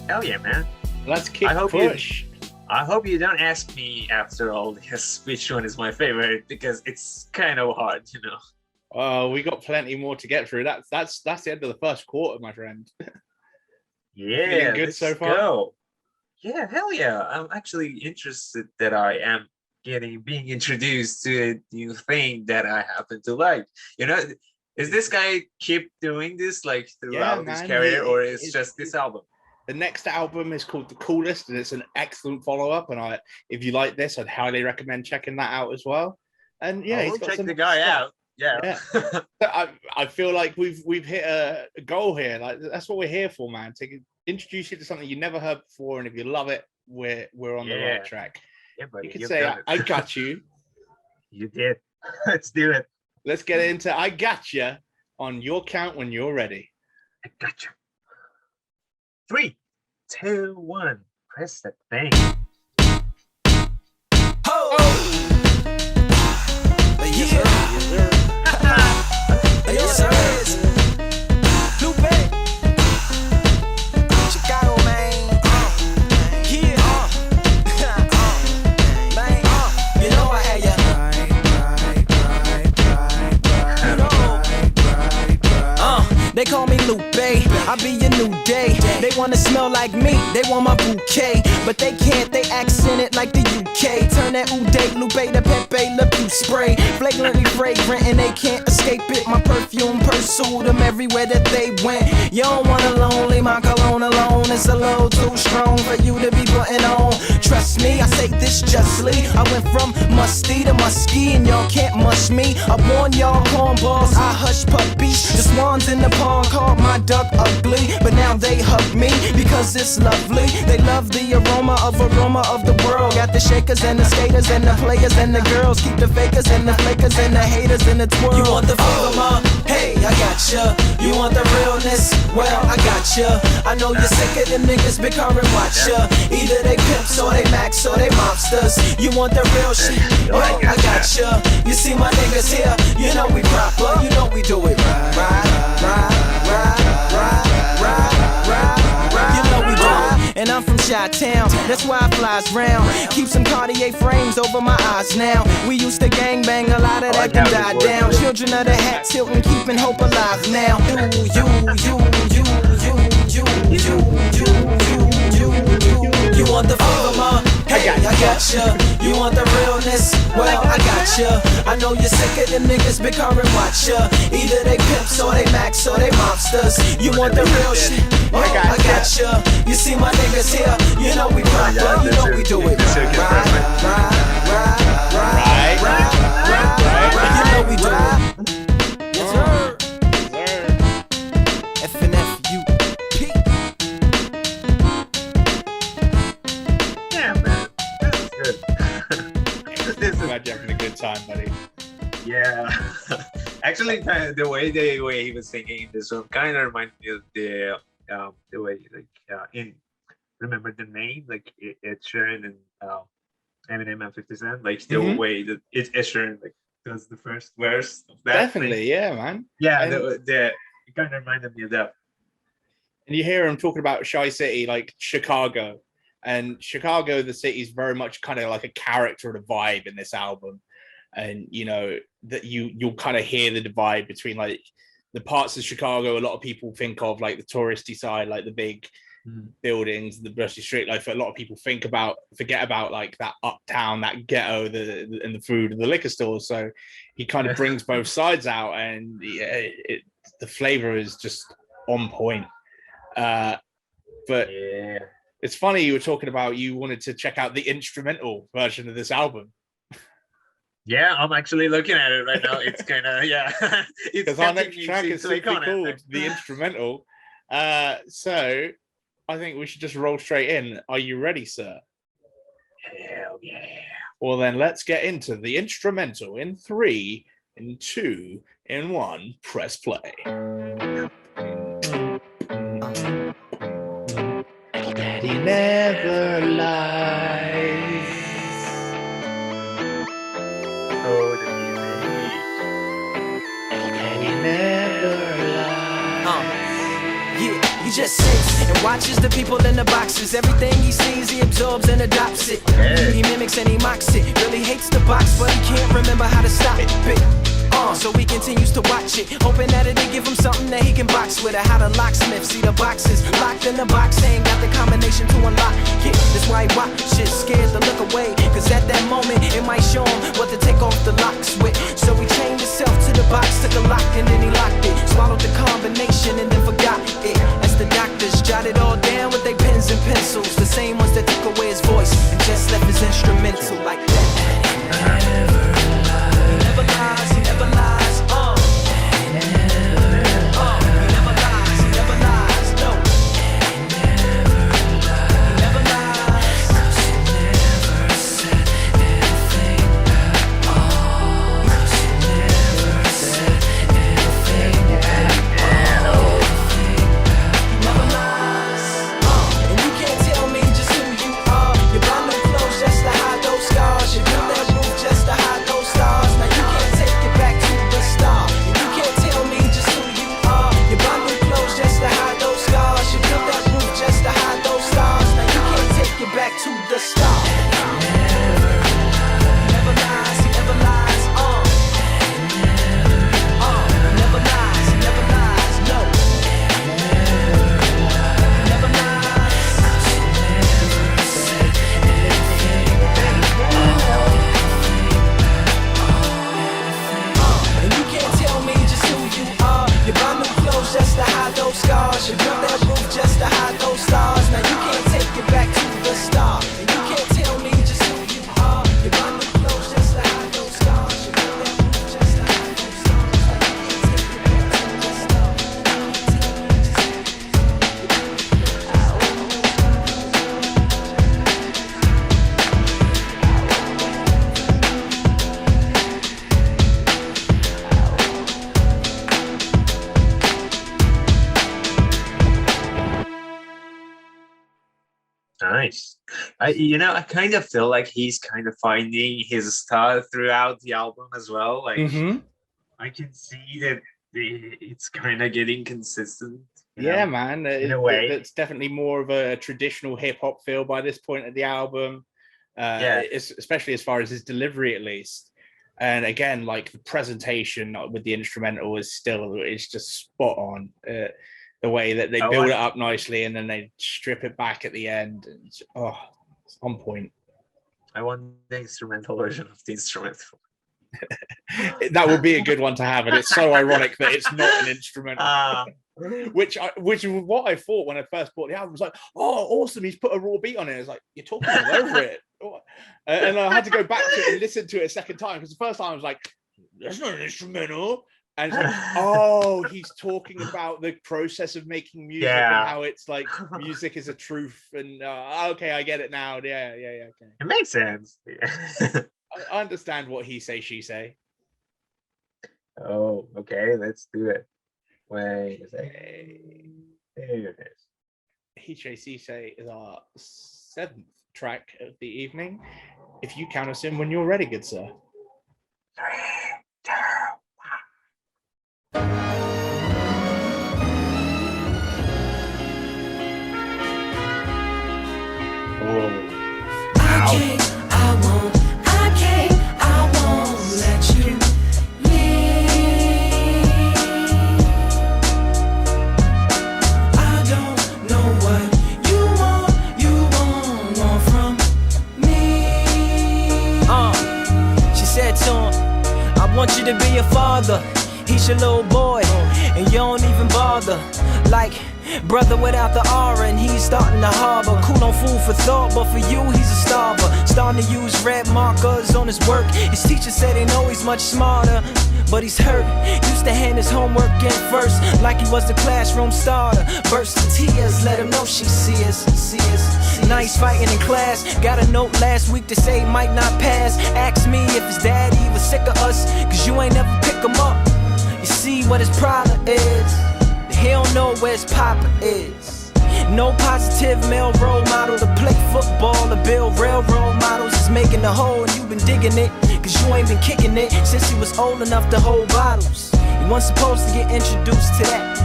Hell yeah, man. Let's kick I hope push. I hope you don't ask me after all this which one is my favorite, because it's kind of hard, you know. We got plenty more to get through. That's the end of the first quarter, my friend. Yeah, Feeling good let's so far? go. Yeah, hell yeah. I'm actually interested that I am being introduced to a new thing that I happen to like. You know, is this guy keep doing this like throughout his career, or is just this album? The next album is called The Coolest, and it's an excellent follow-up. And if you like this, I'd highly recommend checking that out as well. And yeah, he's got check some the guy stuff. out. Yeah. I feel like we've hit a goal here. Like that's what we're here for, man. To introduce you to something you never heard before, and if you love it, we're on the right track. Yeah, buddy, you can say I got you. You did. Let's do it. Let's get into I Gotcha on your count when you're ready. I gotcha. 3, 2, 1. Press that thing. Yes, sir. Lupe. Chicago, man. Yeah. Man. You know I had ya. They call me Lupe. I be your new day. They wanna smell like me. They want my bouquet, but they can't. They accent it like the UK. Turn that Uday Lupe to Pepe Le Pew spray. Flagrantly fragrant and they can't escape it. My perfume pursued them everywhere that they went. You don't want a lonely, my cologne alone is a little too strong for you to be putting on. Trust me, I say this justly. I went from musty to musky, and y'all can't mush me. I warn y'all cornballs, I hush puppies. The swans in the pond called my my duck ugly, but now they hug me because it's lovely. They love the aroma of the world. Got the shakers and the skaters and the players and the girls. Keep the fakers and the flakers and the haters in the twirl. You want the flavor, ma? Hey, I gotcha. You want the realness? Well, I gotcha. I know you're sick of them niggas big car and watch ya. Either they pimps or they max or they mobsters. You want the real shit? Well, I gotcha. You see my niggas here? You know we proper. You know we do it right, right. You know we do. And I'm from Chi-Town, that's why I flies round. Keep some Cartier frames over my eyes now. We used to gangbang, a lot of that can die down. Children of the hat tilting, keeping hope alive now. You want the flavor, ma? Hey, I gotcha. You want the realness? Well, I gotcha. I know you're sick of them niggas big car and watch ya. Either they pimps or they max or they mobsters. You want the real shit? Well, I gotcha. You see my niggas here? You know we proper. You know we do it right. You know we do it. Yes, sir. FNFUP. Yeah, man. This is good. This is Glad you're having a good time, buddy. Yeah. Actually, the way he was singing this song kind of reminded me of the way in remember the name like Ed Sheeran and Eminem and 50 Cent, like the way that it's Ed Sheeran like does the first verse of that. Definitely, thing. yeah, man. Yeah, And- it kind of reminded me of that. And you hear him talking about Shy City, like Chicago. And Chicago, the city, is very much kind of like a character and a vibe in this album. And, you know, that you'll kind of hear the divide between like the parts of Chicago a lot of people think of like the touristy side, like the big buildings, the busy street life. A lot of people forget about like that uptown, that ghetto, and the food and the liquor stores. So he kind of brings both sides out, and the flavor is just on point. But Yeah. it's funny you were talking about you wanted to check out the instrumental version of this album. Yeah, I'm actually looking at it right now. It's kind of, yeah. It's Because our tempting next me track to is click simply on it. called The Instrumental. So I think we should just roll straight in. Are you ready, sir? Hell yeah. Well, then let's get into the instrumental in 3, in 2, in 1. Press play. Daddy never lies. Oh, the music. Daddy never lies. Yeah, he just sits and watches the people in the boxes. Everything he sees, he absorbs and adopts it. He mimics and he mocks it. Really hates the box, but he can't remember how to stop it. So he continues to watch it, hoping that it'll give him something that he can box with. Or how the locksmith see the boxes locked in the box, ain't got the combination to unlock it. That's why he watch shit, scared to look away, cause at that moment it might show him what to take off the locks with. So he chained himself to the box, took a lock and then he locked it. Swallowed the combination and then forgot it. As the doctors jotted all down with their pens and pencils, the same ones that took away his voice and just left his instrumental like that. He never lies, he never lies. He never lies, he never lies, no. He never lies. 'Cause he never said anything at all. 'Cause he never said anything at all. He never lies. And you can't tell me just who you are. You buy new clothes just to hide those scars. You build that roof just to hide those stars. Now you can't take it back to the start. And you can't tell me just who you are. You buy new clothes just to hide those scars. You build that roof just to hide those stars. Now you can't take it back to the start. He never lies, he never lies, He never lies, he never lies, no. He never lies. 'Cause he never said anything at all. And you can't tell me just who you are. You buy new clothes just to hide those scars. You build that roof just to hide those stars. Now you can't take it back to the start. And you can't tell me just who you are. You buy new clothes just to hide those scars. You build that roof just to hide those stars. Now you can't take it back to the start. Nice. I kind of feel like he's kind of finding his style throughout the album as well. Like I can see that it's kind of getting consistent. Yeah, man. in a way. It's definitely more of a traditional hip hop feel by this point of the album. Especially as far as his delivery, at least. And again, like the presentation with the instrumental is just spot on. The way that they build it up nicely and then they strip it back at the end. It's on point. I want the instrumental version of the instrumental. That would be a good one to have, and it's so ironic that it's not an instrumental. Which is what I thought when I first bought the album. I was like, oh, awesome, he's put a raw beat on it. It's like, you're talking all over it. And I had to go back to it and listen to it a second time, because the first time I was like, that's not an instrumental. And it's like, oh, he's talking about the process of making music and how it's like music is a truth. And okay, I get it now. Yeah, okay. It makes sense. I understand what he say, she say. Oh, okay, let's do it. Wait a second. There it is. He say, she say is our 7th track of the evening. If you count us in when you're ready, good sir. 3, 2, 1. Oh. I won't let you leave. I don't know what you want from me. She said to him, I want you to be a father. He's your little boy, and you don't even bother. Like brother without the R, and he's starting to harbor. Cool on food for thought, but for you he's a starver. Starting to use red markers on his work. His teacher said they know he's much smarter, but he's hurt. Used to hand his homework in first, like he was the classroom starter. Burst of tears, let him know she see us. Nice fighting in class. Got a note last week to say he might not pass. Asked me if his daddy was sick of us, cause you ain't never pick him up. You see what his problem is? He don't know where his papa is. No positive male role model to play football or build railroad models. Is making the hole and you been digging it, cause you ain't been kicking it since he was old enough to hold bottles. He wasn't supposed to get introduced to that.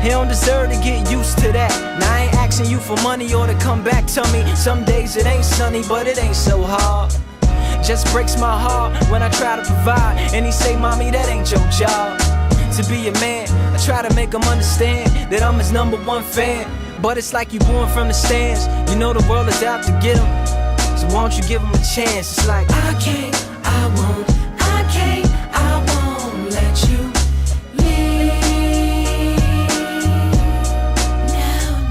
He don't deserve to get used to that. Now I ain't asking you for money or to come back to me. Some days it ain't sunny, but it ain't so hard. Just breaks my heart when I try to provide, and he say, mommy, that ain't your job to be a man. I try to make him understand that I'm his #1 fan, but it's like you born from the stands. You know the world is out to get him, so why don't you give him a chance? It's like I won't let you leave. Now,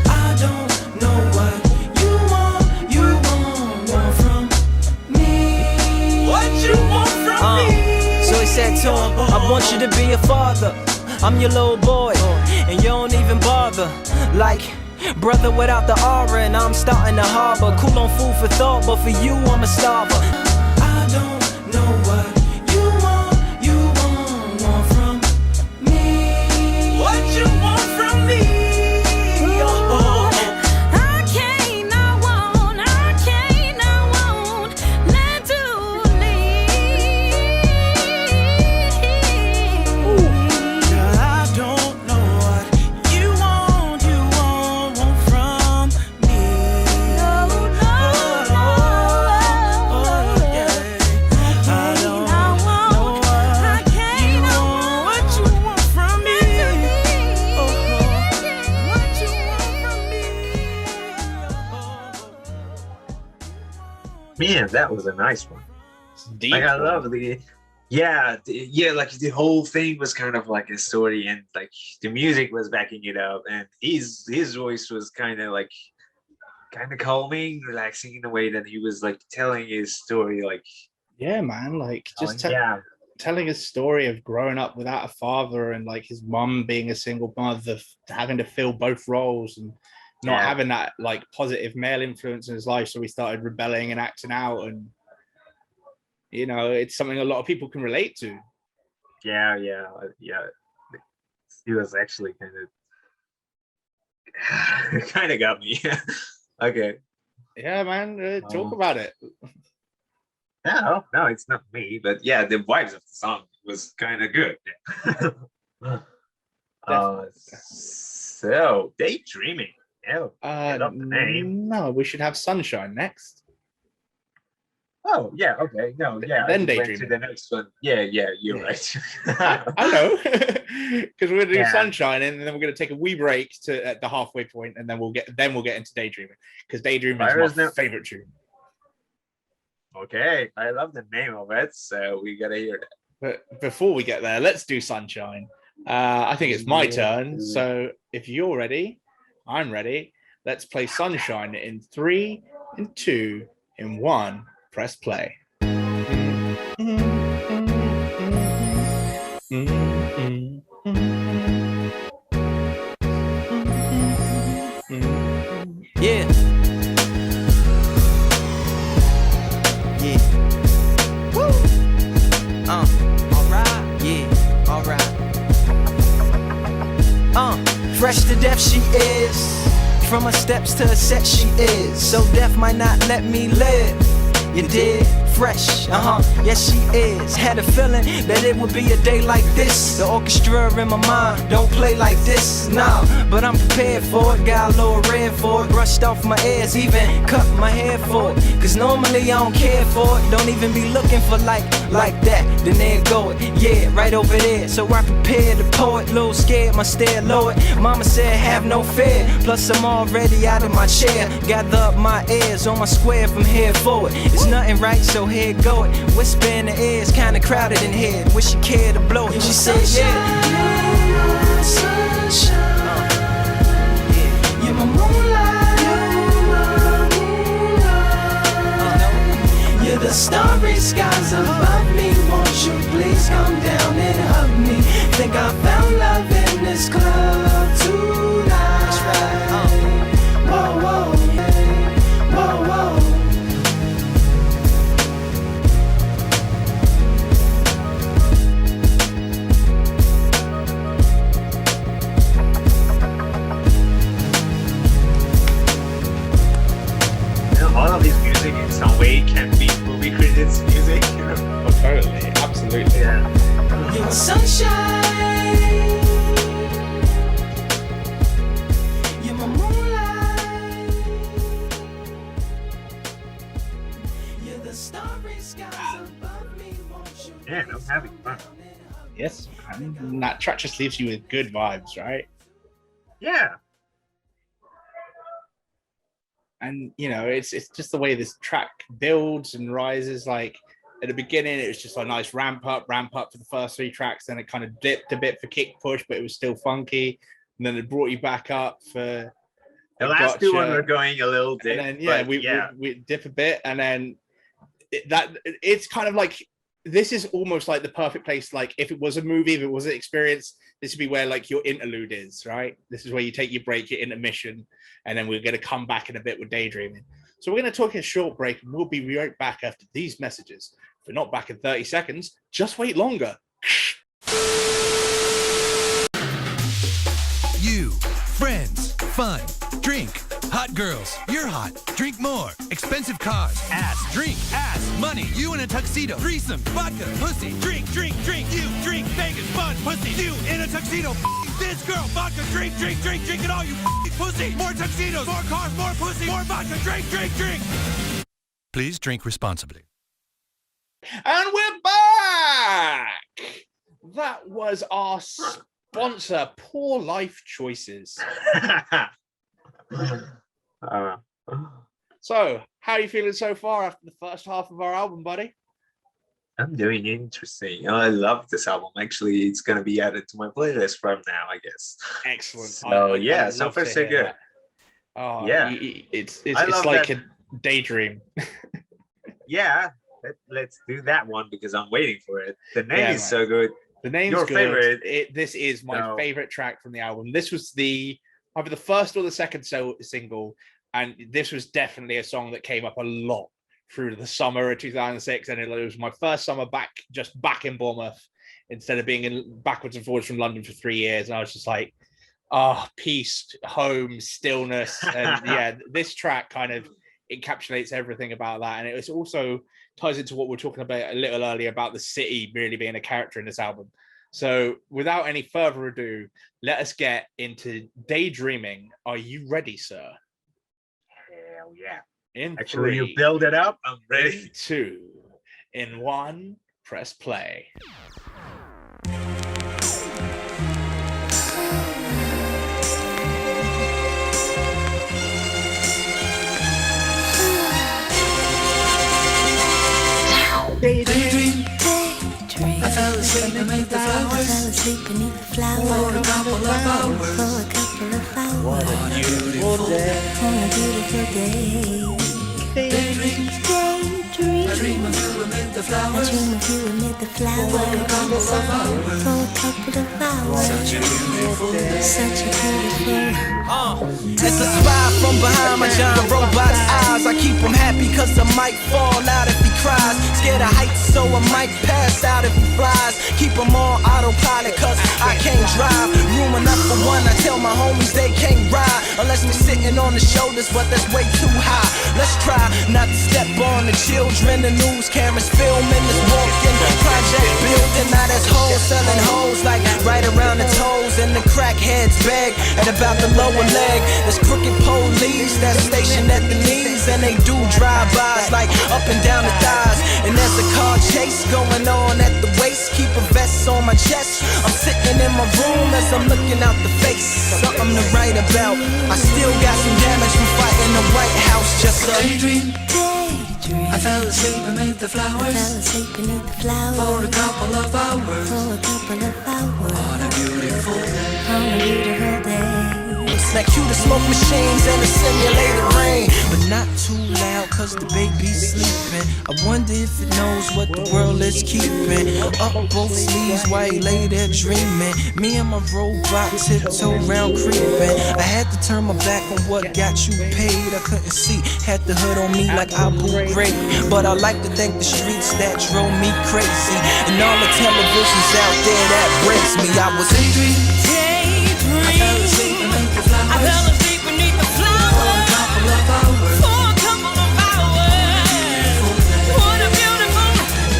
I don't know what you want from me. What you want from me? So he said to him, I want you to be a father. I'm your little boy, and you don't even bother. Like brother without the aura, and I'm starting to harbor. Cool on food for thought, but for you I'm a starver. I don't know what you want from me. What you want from me? Man, that was a nice one. Deep like I one. love the like the whole thing was kind of like a story, and like the music was backing it up, and his voice was kind of calming, relaxing in a way that he was like telling his story, like yeah, man, like just telling his story of growing up without a father, and like his mum being a single mother, having to fill both roles and not having that like positive male influence in his life, so he started rebelling and acting out, and you know, it's something a lot of people can relate to. Yeah. He was actually kind of got me. Okay. Yeah, man. Talk Oh. about it. No, it's not me, but yeah, the vibes of the song was kind of good. So daydreaming. Oh, I love the name. No, we should have Sunshine next. Oh, yeah, okay. No, yeah, Then I just went to daydreaming. the next one. Yeah, you're Yeah. right. I know, because we're gonna do Yeah. Sunshine, and then we're gonna take a wee break to at the halfway point, and then we'll get into Daydreaming, because Daydreaming is my favorite tune. Okay, I love the name of it, so we gotta hear that. But before we get there, let's do Sunshine. I think it's my turn. So if you're ready, I'm ready. Let's play Sunshine in 3, in 2, in 1. Press play. Yeah. Yeah. Woo. Alright. Yeah. Alright. Fresh to death she is. From her steps to her set she is. So death might not let me live. You did? Fresh, yes she is. Had a feeling that it would be a day like this. The orchestra in my mind don't play like this, nah. But I'm prepared for it, got a little red for it. Brushed off my ears, even cut my hair for it. Cause normally I don't care for it. Don't even be looking for like that. Then there go it, yeah, right over there. So I prepared the poet, little scared, my stare lowered. Mama said have no fear, plus I'm already out of my chair. Gather up my ears on my square from here forward. It's nothing right, so here go it. Whisper in the ears, kinda crowded in here. Wish you cared to blow it. She said, yeah. Sunshine, you're my moonlight, you're the starry skies above me. Won't you please come down and hug me? Think I found love in this club tonight. That's right. Whoa, whoa, whoa, whoa. All of this music in some way can be movie credits music. Oh, totally, absolutely. Yeah. You're sunshine. You're my moonlight. You're the starry skies above me. Won't you Man, I'm having fun. Yes, man. And that track just leaves you with good vibes, right? Yeah. And you know, it's just the way this track builds and rises. Like at the beginning, it was just a nice ramp up for the first 3 tracks. Then it kind of dipped a bit for kick push, but it was still funky. And then it brought you back up for The last 2 ones were going a little dip. And then we dip a bit, and then it's kind of like, this is almost like the perfect place. Like if it was a movie, if it was an experience, this would be where like your interlude is, right? This is where you take your break, your intermission, and then we're going to come back in a bit with Daydreaming. So we're going to take a short break, and we'll be right back after these messages. If we're not back in 30 seconds, just wait longer. You, friends, fun, drink, hot girls, you're hot, drink more, expensive cars, ass, drink, ass, money, you in a tuxedo, threesome, vodka, pussy, drink, drink, drink, you, drink, Vegas, fun, pussy, you in a tuxedo, this girl, vodka, drink, drink, drink, drink it all, you pussy, more tuxedos, more cars, more pussy, more vodka, drink, drink, drink. Please drink responsibly. And we're back! That was our sponsor, Poor Life Choices. So, how are you feeling so far after the first half of our album, buddy? I'm doing interesting. I love this album. Actually, it's gonna be added to my playlist from now, I guess. Excellent. So yeah, so far so good. Oh yeah, it's like a daydream. Yeah, let's do that one because I'm waiting for it. The name is so good. The name's your good. favorite. This is my favorite track from the album. This was either the first or the second single, and this was definitely a song that came up a lot through the summer of 2006, and it was my first summer back in Bournemouth instead of being in backwards and forwards from London for 3 years. And I was just like, peace, home, stillness. And yeah, this track kind of encapsulates everything about that. And it also ties into what we were talking about a little earlier about the city really being a character in this album. So without any further ado, let us get into Daydreaming. Are you ready, sir? Hell yeah. In Actually, 3, you build it up. I'm ready. in 2, in 1, press play. Daydream. I fell asleep beneath the flowers. For a couple of hours. What a beautiful day. On a beautiful day. Daydream. I dream of you amid the flowers. For a couple of hours. Such a beautiful day. It's a spy from behind my giant robot's eyes. I keep him happy cause I might fall out if he cries. Scared of heights so I might pass out if he flies. Keep him on autopilot cause I can't drive. Room enough for one, I tell my homies they can't ride. Unless they're sitting on the shoulders, but that's way too high. Let's try not to step on the children. The news cameras filming this walking project building. Now there's hoes selling hoes like right around the toes. And the crackheads beg at about the lower leg. There's crooked police that's stationed at the knees. And they do drive-bys like up and down the thighs. And there's a car chase going on at the waist. Keep a vest on my chest. I'm sitting in my room as I'm looking out the face. Something to write about. I still got some damage from fighting the White House. Just a daydream. I fell asleep beneath the flowers. For a couple of hours. On a beautiful day. Now cue the smoke machines and the simulated rain. But not too loud cause the baby's sleeping. I wonder if it knows what the world is keeping. Up both sleeves while he lay there dreaming. Me and my robot tiptoe round creeping. I had to turn my back on what got you paid. I couldn't see, had the hood on me like Abu Ghraib. But I like to thank the streets that drove me crazy. And all the televisions out there that breaks me. I was daydream. I fell asleep beneath the flowers. For a couple of hours. What a beautiful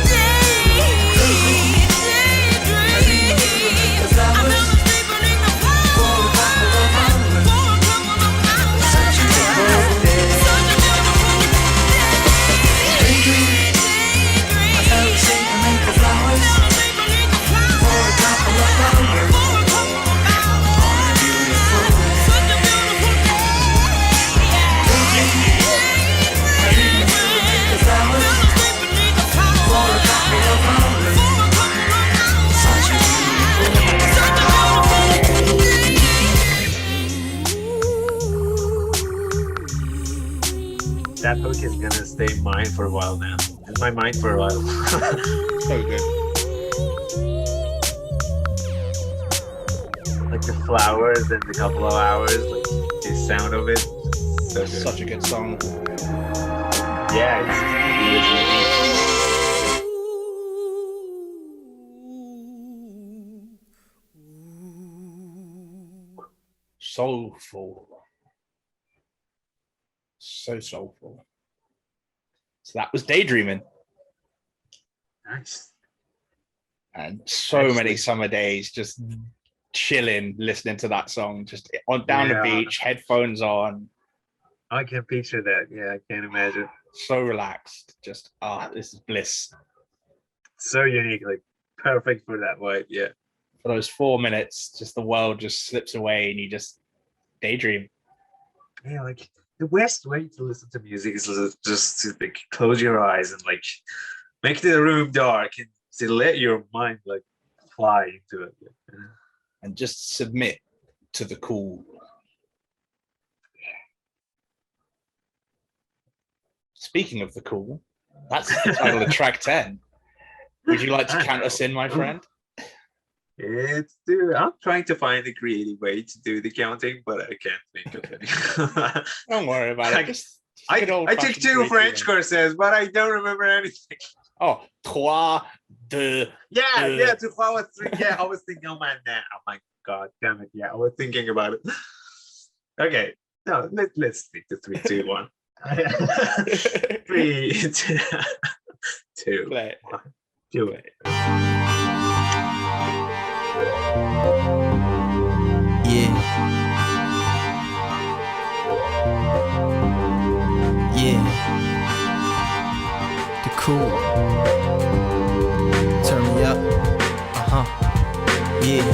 day. Daydream. The flowers. For a couple of hours. Such a beautiful day. Daydream. I fell asleep beneath the flowers. For a couple of hours. That hook is gonna stay mine for a while now. In my mind for a while. So good. Like the flowers and the couple of hours, like the sound of it. So good. Such a good song. Yeah, Soulful. So soulful. So that was Daydreaming. nice. And so many summer days just chilling, listening to that song, just on down the beach, headphones on. I can picture that. Yeah, I can't imagine. So relaxed. Just this is bliss. So unique, like perfect for that vibe. Yeah. For those 4 minutes, just the world just slips away and you just daydream. Yeah, like the best way to listen to music is just to like close your eyes and like make the room dark and to let your mind like fly into it. And just submit to the cool. Speaking of the cool, that's the title of track 10. Would you like to count us in, my friend? I'm trying to find a creative way to do the counting, but I can't think of any. Don't worry about it. I took 2 French courses, but I don't remember anything. Oh, 3, 2. Yeah, 2 was 3. Yeah, I was thinking, oh my God damn it. Yeah, I was thinking about it. Okay. No, let's stick to 3, 2, 1. 3, 2, Play. 1. Do it. Yeah. Yeah. The cool. Turn me up. Yeah.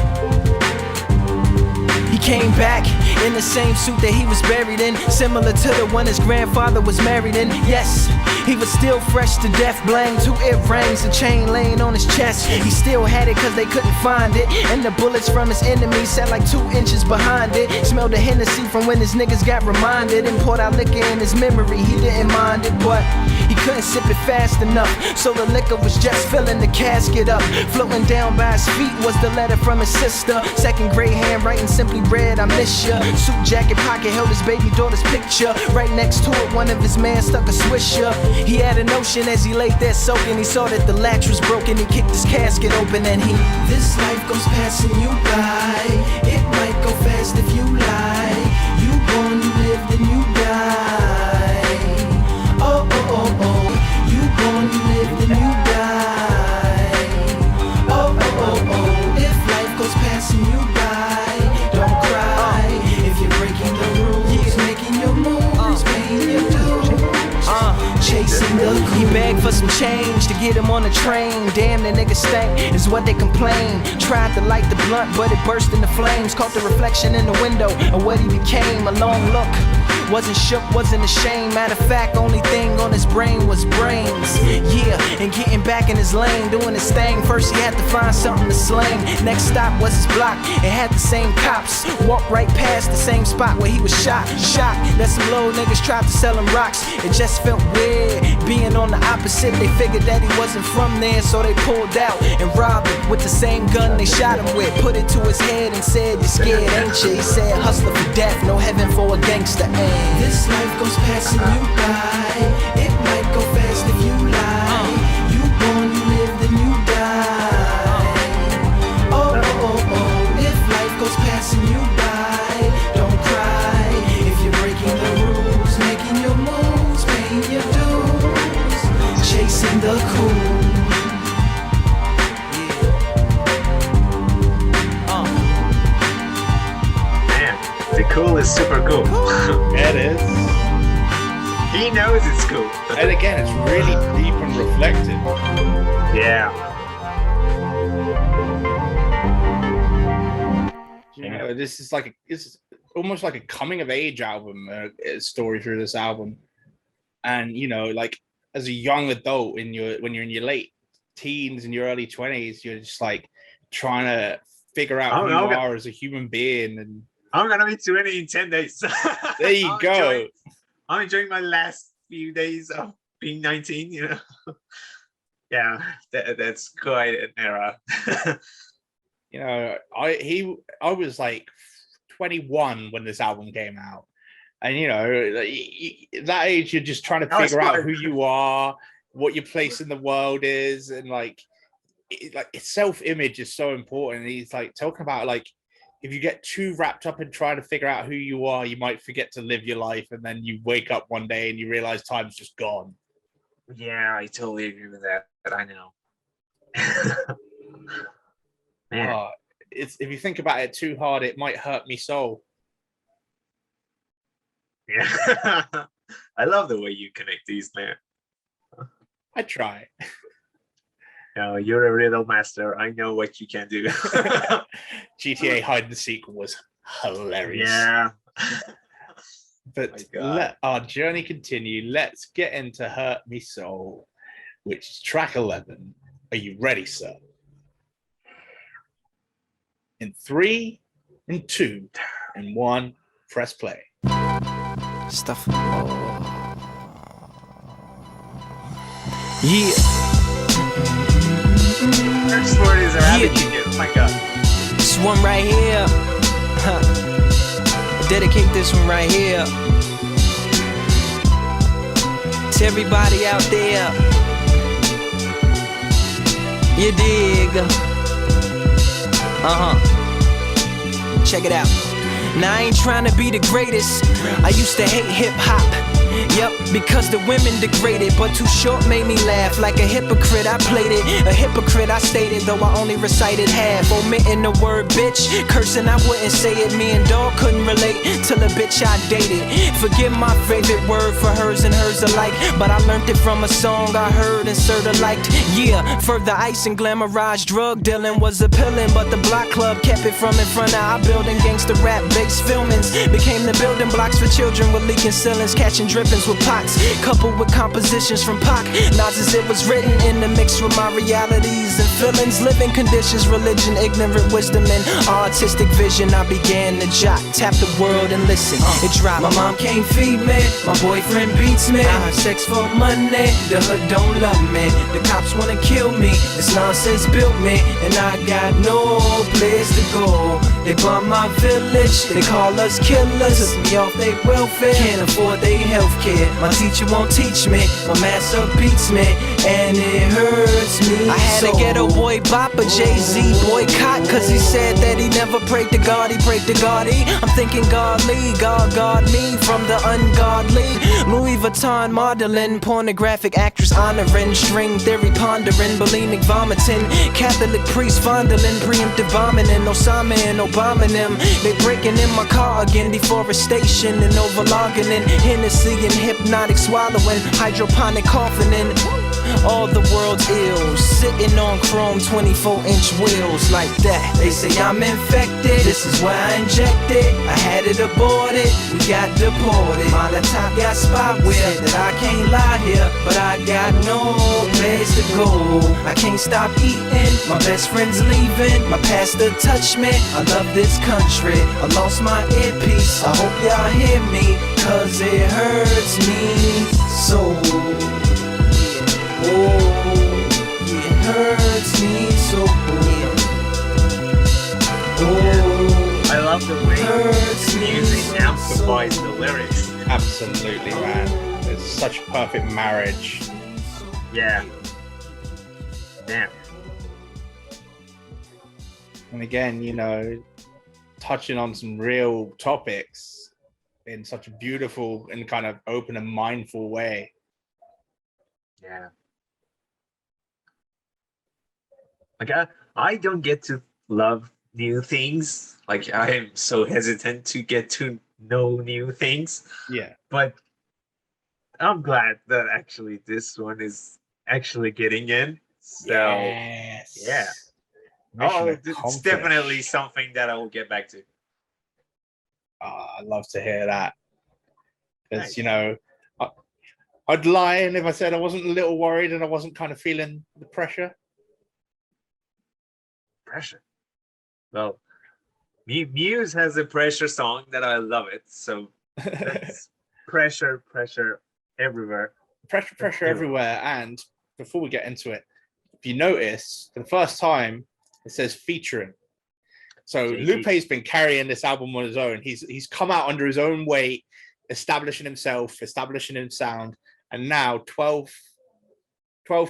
He came back in the same suit that he was buried in, similar to the one his grandfather was married in. Yes, he was still fresh to death, blang 2 earrings, a chain laying on his chest. He still had it cause they couldn't find it, and the bullets from his enemies sat like 2 inches behind it. Smelled the Hennessy from when his niggas got reminded, and poured out liquor in his memory. He didn't mind it, but he couldn't sip it fast enough, so the liquor was just filling the casket up. Floating down by his feet was the letter from his sister. Second grade handwriting, simply read, I miss ya. Suit jacket pocket held his baby daughter's picture. Right next to it, one of his men stuck a swisher. He had a notion as he laid there soaking. He saw that the latch was broken. He kicked his casket open and he, this life goes passing you by. It might go fast if you lie. You born, you live, then you die. Oh, oh, oh, oh. You born, you live, then you die. Oh, oh, oh, oh. If life goes passing you by, don't cry. If you're breaking the rules, making your moves, paying your dues, chasing the cool. He begged for some change to get him on the train. Damn, the nigga stank, is what they complain. Tried to light the blunt, but it burst into flames. Caught the reflection in the window of what he became. A long look. Wasn't shook, wasn't ashamed. Matter of fact, only thing on his brain was brains. Yeah, and getting back in his lane, doing his thing. First he had to find something to slang. Next stop was his block, it had the same cops. Walked right past the same spot where he was shot. Shocked that some low niggas tried to sell him rocks. It just felt weird, being on the opposite. They figured that he wasn't from there, so they pulled out and robbed him with the same gun they shot him with. Put it to his head and said, you scared, ain't you? He said, hustler for death, no heaven for a gangster. This life goes passing you by. It might go fast if you lie. You born, you live, then you die. Oh, oh, oh, oh. If life goes passing you by, don't cry. If you're breaking the rules, making your moves, paying your dues, chasing the cool. The cool is super cool. Yeah, it is. He knows it's cool. And again, it's really deep and reflective. Yeah. You know, this is like it's almost like a coming of age album, story through this album. And you know, like as a young adult when you're in your late teens and your early 20s, you're just like trying to figure out who you are as a human being. And I'm gonna be 20 in 10 days. There you go. I'm enjoying my last few days of being 19, you know. Yeah, that's quite an era. You know, I was like 21 when this album came out. And you know, that age you're just trying to figure out who you are, what your place in the world is, and like self-image is so important. And he's like talking about like if you get too wrapped up in trying to figure out who you are, you might forget to live your life, and then you wake up one day and you realize time's just gone. Yeah, I totally agree with that. But I know. Man. If you think about it too hard, it might hurt me soul. Yeah. I love the way you connect these, man. I try. No, you're a riddle master. I know what you can do. GTA Hide and Seek was hilarious. Yeah. But let our journey continue. Let's get into Hurt Me Soul, which is track 11. Are you ready, sir? In 3, in 2, in 1, press play. Stuff. Yeah. First word is a rabbit chicken. Oh my god. This one right here. Dedicate this one right here to everybody out there. You dig? check it out. Now I ain't trying to be the greatest. I used to hate hip hop. Yep, because the women degraded, but Too Short made me laugh. Like a hypocrite, I played it. A hypocrite, I stated, though I only recited half. Omitting the word bitch, cursing, I wouldn't say it. Me and dog couldn't relate till a bitch I dated. Forget my favorite word for hers and hers alike, but I learned it from a song I heard and sorta liked. Yeah, further ice and glamorized drug dealing was appealing, but the block club kept it from in front of our building. Gangsta rap based filmings became the building blocks for children with leaking ceilings, catching drippings with pots, coupled with compositions from Pac. Not as it was written in the mix with my realities and feelings, living conditions, religion, ignorant wisdom, and artistic vision. I began to jot, tap the world and listen. It dropped. My mom can't feed me, my boyfriend beats me. I have sex for money, the hood don't love me. The cops wanna kill me, this nonsense built me, and I got no place to go. They bomb my village, they call us killers. Took me off they welfare, can't afford they healthcare. My teacher won't teach me, my master beats me, and it hurts me. I had a ghetto boy bop, a Jay-Z boycott, cause he said that he never prayed to God, he prayed to God. I'm thinking godly, God guard me from the ungodly. Louis Vuitton modeling, pornographic actress honoring, string theory pondering, bulimic vomiting, Catholic priest fondling, preemptive bombing, and Osama and Obama and them. They breaking in my car again, deforestation and overlogging in Hennessy and hypnotic swallowing, hydroponic coughing in. All the world's ills, sitting on chrome 24-inch wheels like that. They say I'm infected, this is why I injected. I had it aborted, we got deported. Molotov got spot with that I can't lie here, but I got no place to go. I can't stop eating, my best friend's leaving. My pastor touched me, I love this country. I lost my earpiece, I hope y'all hear me, cause it hurts me so. Oh, it hurts me so. Oh, I love the way music amplifies the lyrics. Absolutely, man. It's such a perfect marriage. Yeah. Damn. And again, you know, touching on some real topics in such a beautiful and kind of open and mindful way. Yeah. Like I don't get to love new things. Like I am so hesitant to get to know new things. Yeah. But I'm glad that actually this one is actually getting in. So yes. Yeah. It's definitely something that I will get back to. I'd love to hear that. Because, Nice. you know, I'd lie if I said I wasn't a little worried and I wasn't kind of feeling the pressure. Pressure. Well, Muse has a pressure song that I love it. So that's pressure everywhere. Pressure everywhere. And before we get into it, if you notice, for the first time, it says featuring. So JG. Lupe's been carrying this album on his own. He's come out under his own weight, establishing himself, establishing his sound. And now 12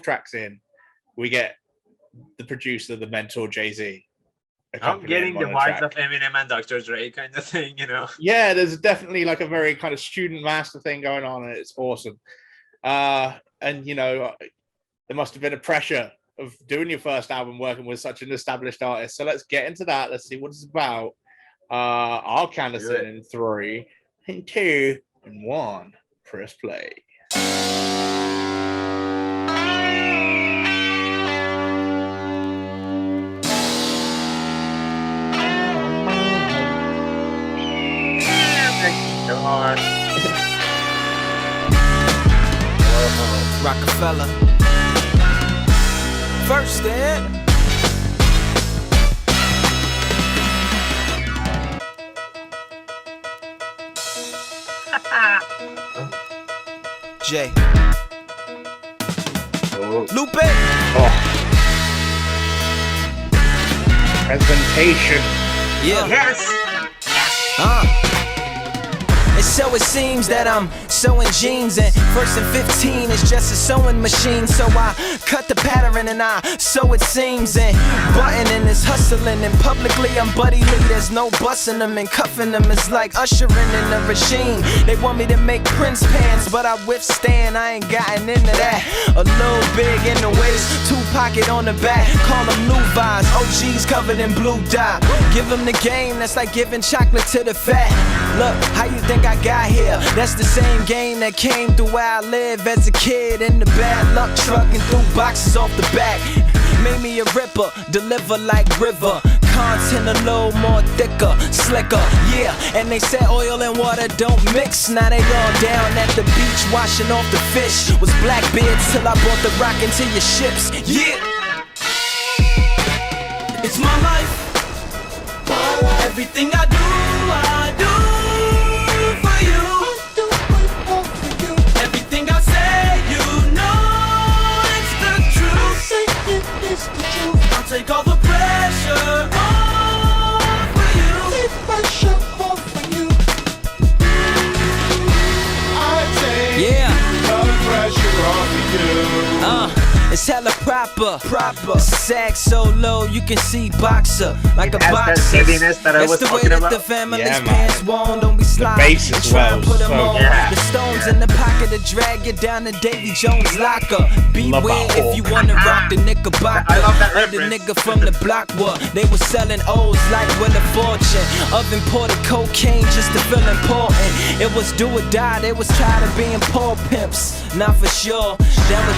tracks in, we get the producer, the mentor, Jay-Z. I'm getting the vibes of Eminem and Dr. Dre kind of thing, you know? Yeah, there's definitely like a very kind of student master thing going on, and it's awesome. And, you know, there must have been a pressure of doing your first album working with such an established artist. So let's get into that. Let's see what it's about. I'll count us in 3, 2, and 1. Press play. Rockefeller. First then. Jay. Lupe. Presentation. Yeah. Yes. They So it seems that I'm sewing jeans, and first and 15 is just a sewing machine. So I cut the pattern and I sew it seams, and buttoning is hustling, and publicly I'm Buddy Lee. There's no busting them and cuffing them. It's like ushering in a regime. They want me to make Prince pants, but I withstand. I ain't gotten into that. A little big in the waist, 2 pocket on the back. Call them Levi's, OGs covered in blue dye. Give them the game, that's like giving chocolate to the fat. Look, how you think I got here? That's the same game that came through where I live as a kid, in the bad luck truck and threw boxes off the back. Made me a ripper, deliver like river. Content a little more thicker, slicker, yeah. And they said oil and water don't mix. Now they all down at the beach washing off the fish. Was Blackbeards till I brought the rock into your ships, yeah. It's my life. Everything I do for you. Everything I say, you know it's the truth. I'll take all the pressure off for you. Take pressure off for you. I take the pressure off for you. It's hella proper. Sax so low you can see boxer like a boxer. That's the way that the family's pants worn. Don't be sliding. The bass as well. Put them on. Yeah. The stones in the pocket to drag you down to Davy Jones' locker. Beware if you wanna rock the Knickerbocker. I love that Or the reference. nigga from the block what they were selling O's like Will of Fortune of imported cocaine just to feel important. It was do or die. They was tired of being poor pimps. Not for sure. That was.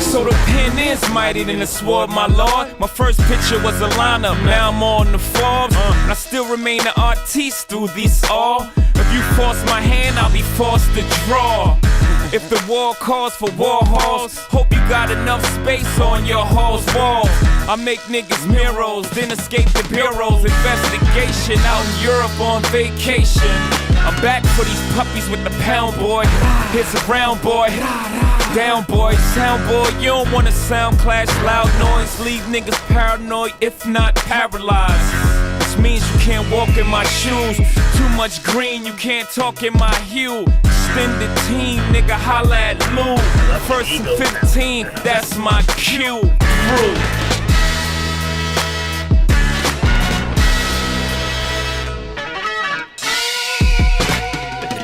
So the pen is mighty than the sword, my lord. My first picture was a lineup, now I'm on the Forbes. And I still remain an artiste through this all. If you force my hand, I'll be forced to draw. If the war calls for war halls, hope you got enough space on your hall's walls. I make niggas mirrors, then escape the bureaus. Investigation out in Europe on vacation. I'm back for these puppies with the pound boy. Here's a round boy. Down boy, sound boy, you don't wanna sound clash, loud noise. Leave niggas paranoid, if not paralyzed. This means you can't walk in my shoes. Too much green, you can't talk in my hue. Extended team, nigga, holla at Lou. First and 15, that's my cue. Through.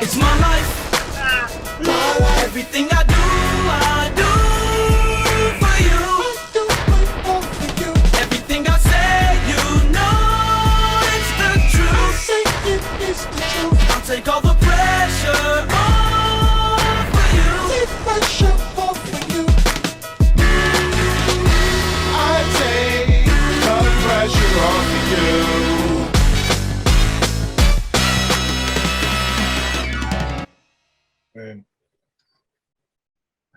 It's my life. Everything I do for you. Everything I say, you know it's the truth. I'll take all the pressure off for you. Take pressure off for you. I take the pressure off for you.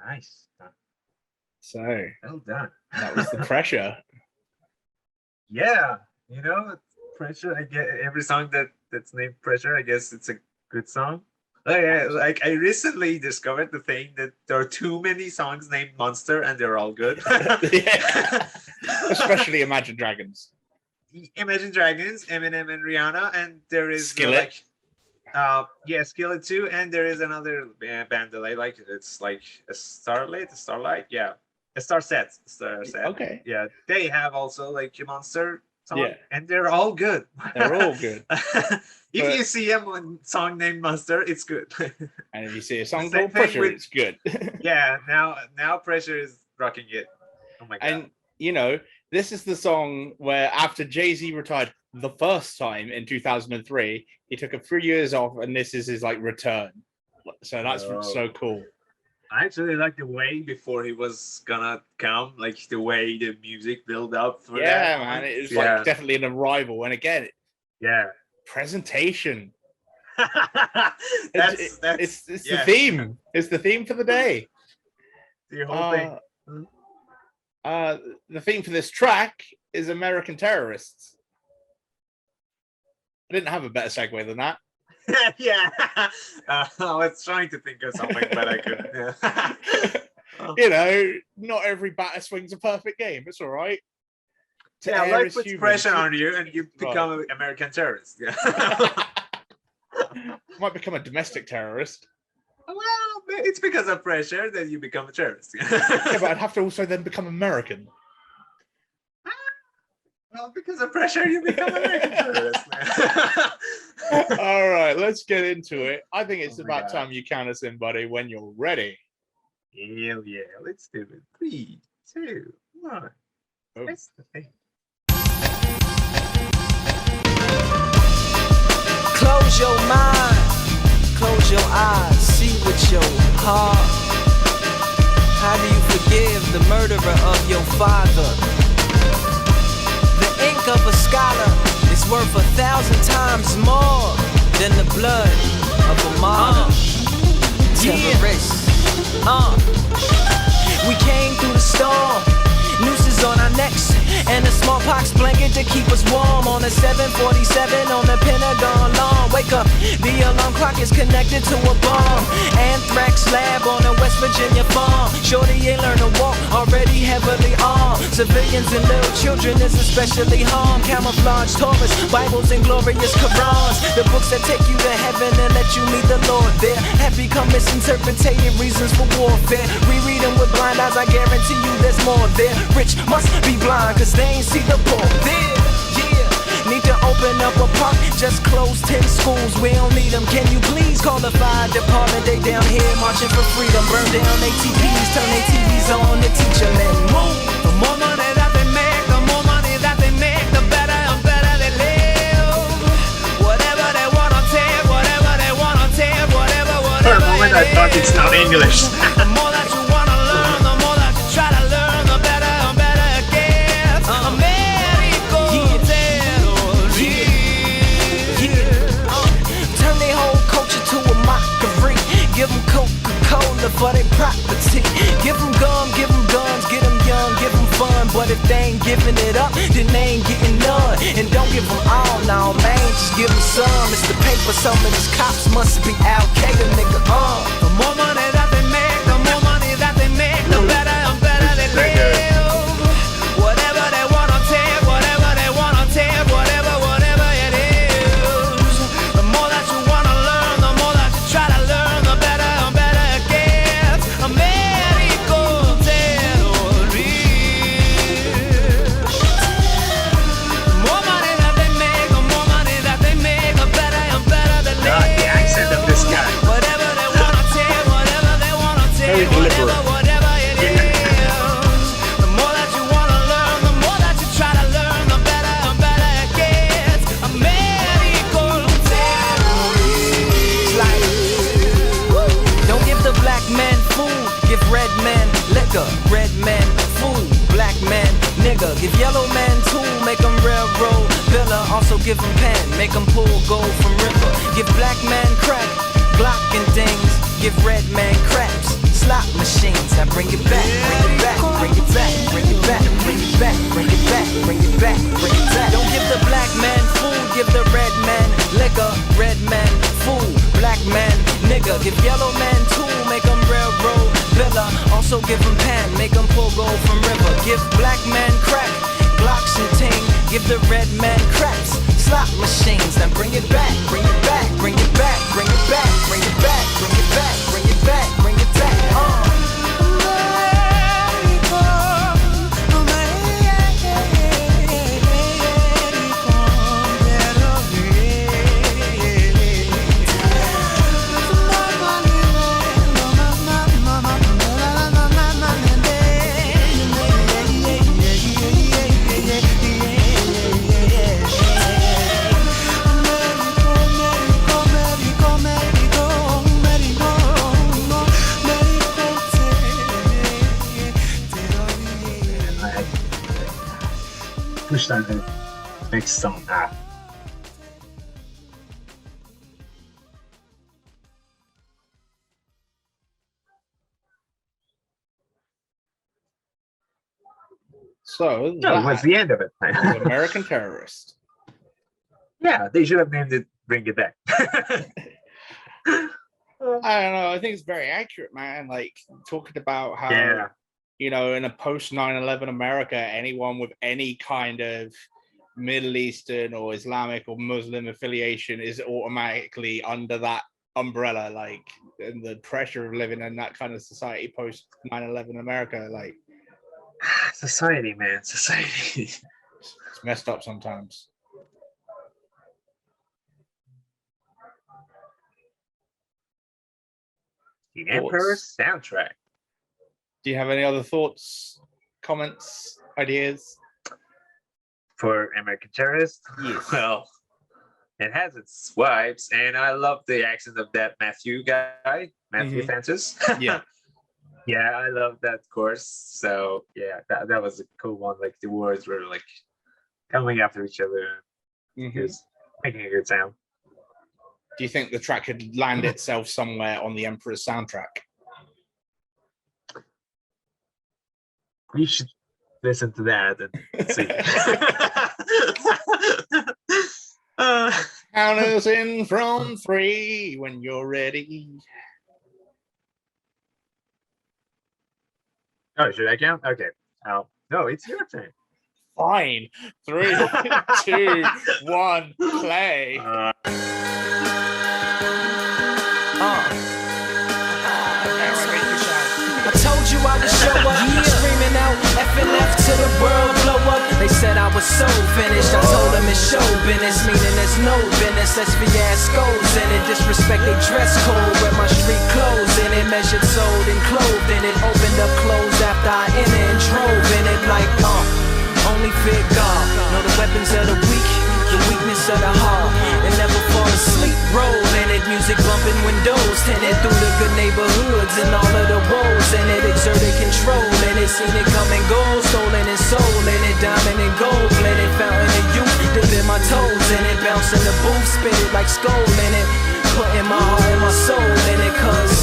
Nice. So Well done. that was the pressure. Yeah, you know, pressure. I get every song that's named Pressure. I guess it's a good song. Like I recently discovered the thing that there are too many songs named Monster and they're all good. Yeah. Especially Imagine Dragons. Imagine Dragons, Eminem and Rihanna, and there is Skillet. Skillet too, and there is another band that I like. It's like a Starlight, yeah, a Starset. Okay. Yeah, they have also like a Monster song, Yeah. and they're all good. They're all good. If But- you see a song named Monster, it's good. And if you see a song Same called thing Pressure, with- it's good. Yeah, now Pressure is rocking it. Oh my god. And you know, this is the song where after Jay-Z retired the first time in 2003, he took a 3 years off, and this is his like return. So that's so cool. I actually like the way before he was gonna come, like the way the music built up for Yeah, that. man, it was like definitely an arrival. And again, Yeah. presentation. That's It's the theme. It's the theme for the day. the whole thing. The theme for this track is American terrorists. I didn't have a better segue than that. Yeah. I was trying to think of something, but I couldn't. Yeah. You know, not every batter swings a perfect game. It's all right. Yeah, err life is puts human. pressure on you, and you Right. become an American terrorist. Yeah. Might become a domestic terrorist. Well, it's because of pressure that you become a terrorist. Yeah, but I'd have to also then become American. Well, because of pressure, you become an American terrorist. All right, let's get into it. I think it's Oh my about God. time you count us in, buddy, when you're ready. Hell yeah, let's do it. 3, 2, 1. Oh. That's the thing. Close your mind, close your eyes, see with your heart. How do you forgive the murderer of your father? The ink of a scholar is worth 1,000 times more than the blood of a martyr. Terrorist. We came through the storm, nooses on our necks, and a smallpox blanket to keep us warm. On a 747 on the Pentagon lawn. Wake up, the alarm clock is connected to a bomb. Anthrax lab on a West Virginia farm. Shorty ain't learned to walk, already heavily armed. Civilians and little children is especially harmed. Camouflage Taurus, Bibles and glorious Qurans. The books that take you to heaven and let you meet the Lord there have become misinterpreted reasons for warfare. Reread them with blind eyes, I guarantee you there's more there. Rich must be blind, cause they ain't see the poor there. Yeah, need to open up a park, just close 10 schools, we don't need them. Can you please call the fire department? They down here marching for freedom. Burn down ATVs, turn their TVs on to teach them and move. The more money that they make, the more money that they make, the better and better they live. Whatever they wanna take, whatever they wanna take, whatever. For a moment, I thought it's not English. The more that you wanna learn, the more that you try to learn, the better and better it gets. Americo turn their whole culture to a mockery. Give them Coca-Cola for their property. Give them gum, give them guns, get them young, give them fun. But if they ain't giving it up, then they ain't getting none. And don't give them all, now man, just give them some. It's the paper, some of these cops must be Al-Qaeda, nigga. The more money that they make, the more money that they make, the better and better they live. Whatever they wanna take, whatever they wanna take, whatever it is. The more that you wanna learn, the more that you try to learn, the better and better it gets. Americo terrorist. The more money that they make, the more money that they make, the better and better they live. God, the accent of this guy. Whatever they wanna take, whatever they wanna Very take, deliberate. whatever it is. The more that you wanna learn, the more that you try to learn, the better and better it gets. Americo terrorist. Like, don't give the black man food, give red man liquor. Red man food, black man nigga. Give yellow man tool, make them railroad pillar. Also give them pen, make them pull gold from river. Give black man crack, Glock and things. Give red man craps, slot machines. Now bring it back, bring it back, bring it back, bring it back, bring it back, bring it back, bring it back, bring it back. Don't give the black man food, give the red man liquor. Red man food, black man nigga. Give yellow man tool, make them railroad pillar. Also give them pen, make them pull gold from river. Give black man crack, Glocks and ting. Give the red man craps, slot machines. Now bring it back, bring it back, bring it back, bring it back, bring it back, bring it back, bring it back, bring it back. Push on the next song. So No, it was the end of it. was American Terrorist. Yeah, they should have named it Bring It Back. I don't know. I think it's very accurate, man. Like talking about how Yeah. you know, in a post 9/11 America, anyone with any kind of Middle Eastern or Islamic or Muslim affiliation is automatically under that umbrella, like, and the pressure of living in that kind of society post 9/11 America, like, Society, man, society. it's messed up sometimes. The Emperor's soundtrack. Do you have any other thoughts, comments, ideas? For American Terrorist? Yes. Well, it has its vibes, and I love the accent of that Matthew guy, Matthew Francis. Yeah. Yeah, I love that course. So yeah, that was a cool one. Like the words were like coming after each other. Just making a good sound. Do you think the track could land itself somewhere on the Emperor's soundtrack? We should listen to that and see. Count us in from 3 when you're ready. Oh, should I count? Okay. Oh, no, it's your turn. Fine. 3, 2, 1, play. I told you I would show up, screaming out F&F till the world blow up. They said I was so finished, I told them it's show business, meaning there's no business. Let's fiascos in it, disrespect they dress code, wear my street clothes in it, measured, sold, and clothed in it, opened up clothes after I entered and drove in it like, only fear God, know the weapons of the weak, the weakness of the heart, and never fall asleep, roll in it, music bumping windows, tinted through the good neighborhoods and all of the woes in it, exerted control in it, seen it come and go, stolen and soul in it, diamond and gold, blended fountain of youth, dipping my toes in it, bouncing the booth, spit it like skull in it, putting my heart and my soul in it, cause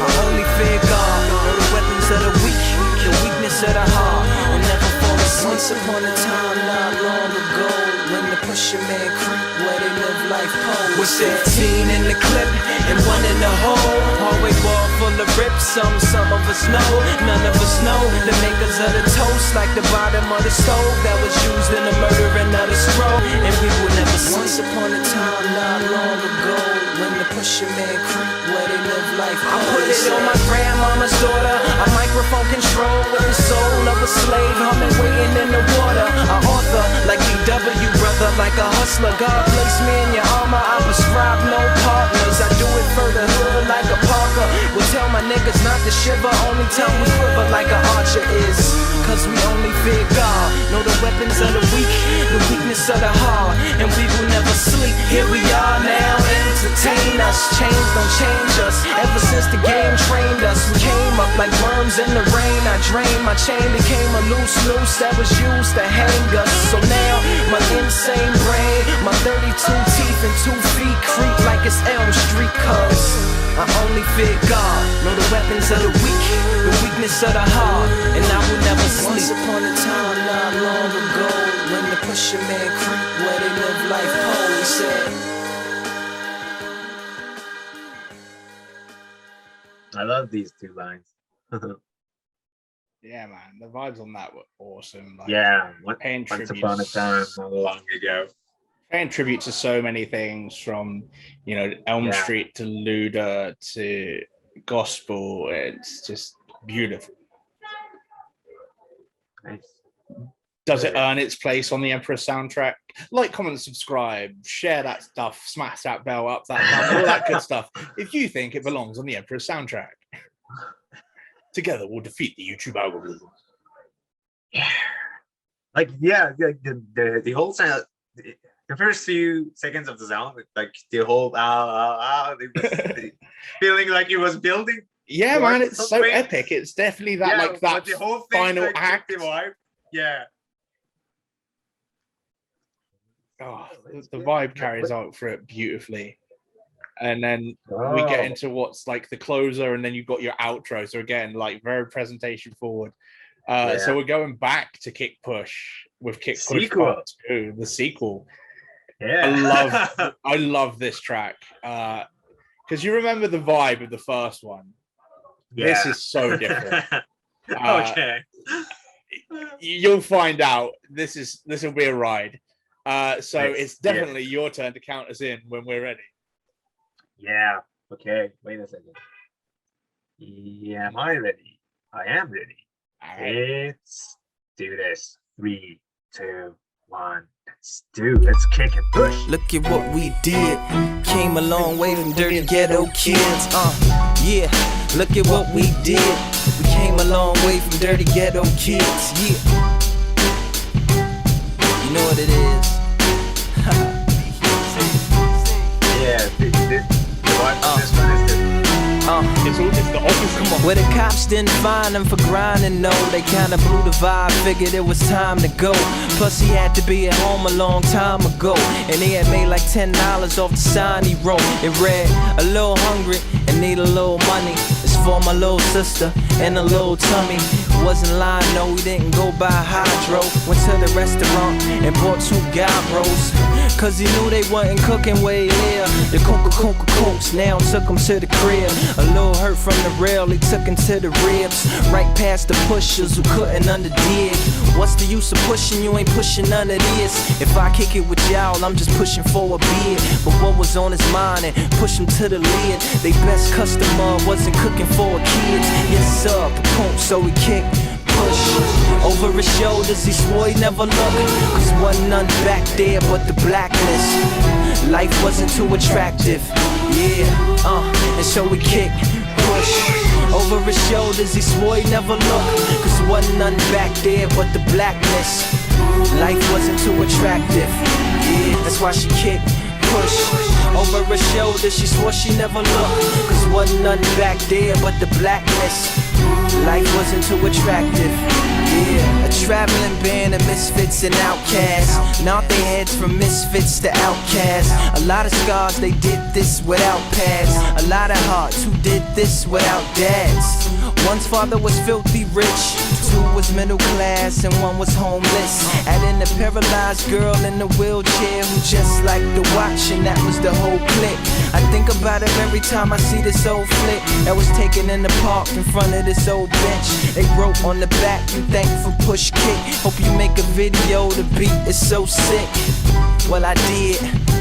I only fear God, know the weapons of the weak, the weakness of the heart, and never fall asleep. Once upon a time, not long ago, when the pusher man creep where they live life pole. Was 15 in the clip and 1 in the hole. Hallway wall full of rips, some of us know, none of us know. The makers of the toast, like the bottom of the stove that was used in the murdering of the scroll. And we will never see. Once upon a time, not long ago, when the pusher man creep where they live life pole. I put it on my grandmama's daughter, a microphone control with the soul of a slave, humming, waiting in the water. I author like DW, brother, like a hustler. God place me in your armor, I prescribe no partners. I do it further hood like a Parker. Will tell my niggas not to shiver, only time we quiver like an archer is. Cause we only fear God, know the weapons of the weak, the weakness of the heart, and we will never sleep. Here we are now, entertain us, change don't change us. Ever since the game trained us, we came up like worms in the rain. I drained, my chain became a loose noose that was used to hang us. So now, my insane brain, my 32 teeth and 2 feet creep like it's Elm Street. Cause I only fear God, know the weapons of the weak, the weakness of the heart, and I will never sleep. Once upon a time, not long ago, when the pusher man creep where they live life pole, he said, I love these 2 lines. Yeah, man, the vibes on that were awesome. Like, yeah, paying once tribute, upon a time, not long ago. Paying tribute to so many things, from, you know, Elm Street to Luda to gospel. It's just beautiful. Nice. Does it earn its place on the Emperor soundtrack? Like, comment, subscribe, share that stuff, smash that bell up, that bell, all that good stuff. If you think it belongs on the Emperor soundtrack, together we'll defeat the YouTube algorithm. Yeah, like the whole sound, the first few seconds of the sound, like the whole feeling like it was building. Yeah, man, it's so epic. It's definitely that, like that the whole thing, final like, act. the vibe. Yeah. Oh, the vibe carries out for it beautifully. And then we get into what's like the closer, and then you've got your outro. So again, like very presentation forward. So we're going back to Kick Push with Kick Push Part 2, the sequel. Yeah, I love this track because you remember the vibe of the first one. Yeah. This is so different. Okay. You'll find out. This will be a ride. So it's definitely your turn to count us in when we're ready. Yeah. Okay. Wait a second. Yeah, am I ready? I am ready. All right. Let's do this. 3, 2, 1. Let's kick and push. Look at what we did. Came a long way from dirty ghetto kids. Yeah. Look at what we did. We came a long way from dirty ghetto kids. Yeah. You know what it is. Yeah. The one this one is It's the opposite. Come on. Where the cops didn't find him for grinding, no. They kinda blew the vibe, figured it was time to go. Plus he had to be at home a long time ago. And he had made like $10 off the sign he wrote. It read, a little hungry and need a little money. It's for my little sister and a little tummy. Wasn't lying, no, we didn't go buy hydro. Went to the restaurant and bought 2 gyros. Cause he knew they wasn't cooking where he lived. The Coca-Cola now took him to the crib. A little hurt from the rail, he took him to the ribs. Right past the pushers who couldn't underdig. What's the use of pushing, you ain't pushing none of this. If I kick it with y'all, I'm just pushing for a bid. But what was on his mind and push him to the lid. They best customer wasn't cooking for kids. Yes sir, so he kicked, push. Over his shoulders, he swore he never looked. Cause wasn't none back there but the blackness. Life wasn't too attractive, yeah, and so we kick, push. Over his shoulders, he swore he never looked. Cause wasn't none back there but the blackness. Life wasn't too attractive, yeah, that's why she kicked, push. Over her shoulders, she swore she never looked. Cause wasn't none back there but the blackness. Life wasn't too attractive, yeah. A traveling band of misfits and outcasts. Now they heads from misfits to outcasts. A lot of scars, they did this without pads. A lot of hearts who did this without dads. One's father was filthy rich, 2 was middle class, and 1 was homeless. Adding a paralyzed girl in a wheelchair who just liked to watch, and that was the whole clique. I think about it every time I see this old flick that was taken in the park in front of this old bench. They wrote on the back, you thankful push kick. Hope you make a video, the beat is so sick. Well I did,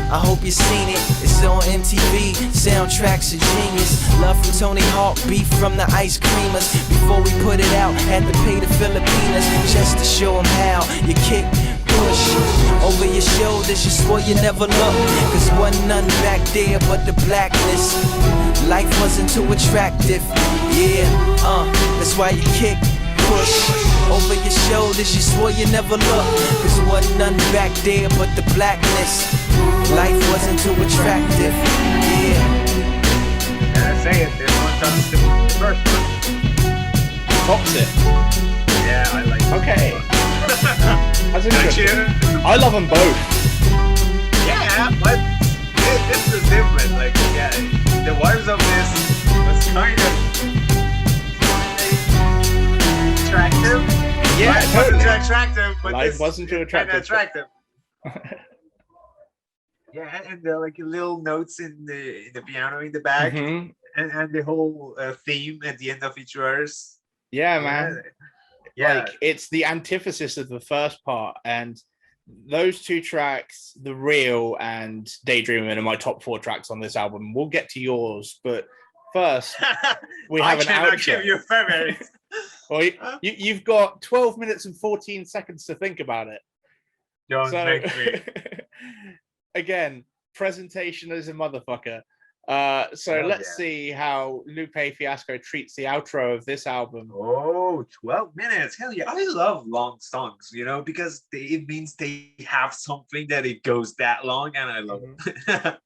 I hope you seen it. It's on MTV, soundtracks are genius. Love from Tony Hawk, beef from the ice creamers. Before we put it out, had to pay the Filipinas just to show them how you kick, push. Over your shoulders, you swore you never looked. Cause wasn't none back there but the blackness. Life wasn't too attractive, yeah, that's why you kick, push. Over your shoulders, you swore you never looked. Cause wasn't none back there but the blackness. Life wasn't too attractive, yeah. And I say it, this one comes to the first one. Toxic. Yeah, I like it. Okay. That's interesting. I love them both. Yeah, but this is different. Like, yeah, the words of this was kind of attractive. Yeah, life totally. wasn't too attractive, but Life this wasn't too attractive. attractive. Yeah, and the like little notes in the piano in the back, and the whole theme at the end of each verse. Yeah, man. Yeah, like it's the antithesis of the first part, and those 2 tracks, The Real and Daydreaming, are my top 4 tracks on this album. We'll get to yours, but first we have an outro. Give you a favorite. Well, you've got 12 minutes and 14 seconds to think about it. Don't make me. Again, presentation is a motherfucker. So let's see how Lupe Fiasco treats the outro of this album. Oh, 12 minutes. Hell yeah. I love long songs, you know, because it means they have something that it goes that long, and I love it.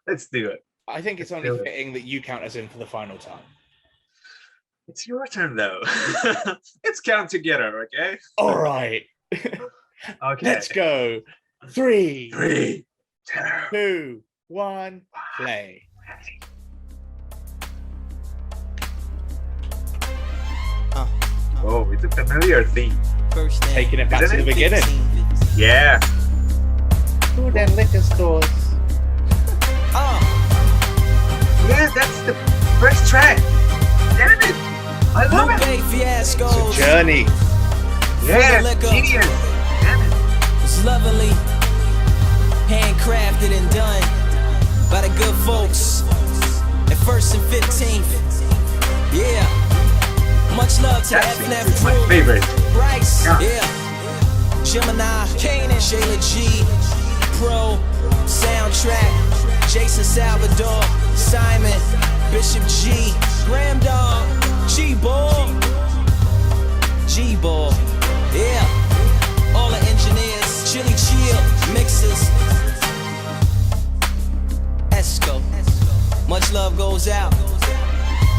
Let's do it. I think it's only fitting that you count us in for the final time. It's your turn, though. Let's count together, okay? All right. Okay. Let's go. 3, 3, 2, 1, play. Oh, it's a familiar theme. Taking it back to the beginning. Yeah. Food and liquor stores. Yeah, that's the first track. Damn it. I love it. Lupe Fiasco. It's a journey. Yeah, liquor. genius. Damn it. It's lovingly handcrafted and done by the good folks at 1st and 15th. Yeah. Much love to That's Ep15 my crew. favorite. Bryce. Yeah. Yeah. Gemini. Kanan. Shayla G. Pro. Soundtrack. Jason Salvador. Simon. Bishop G. Graham Dog. G-Ball. G-Ball. Yeah. All the engineers. Chili Chill. Mixers. Esco. Much love goes out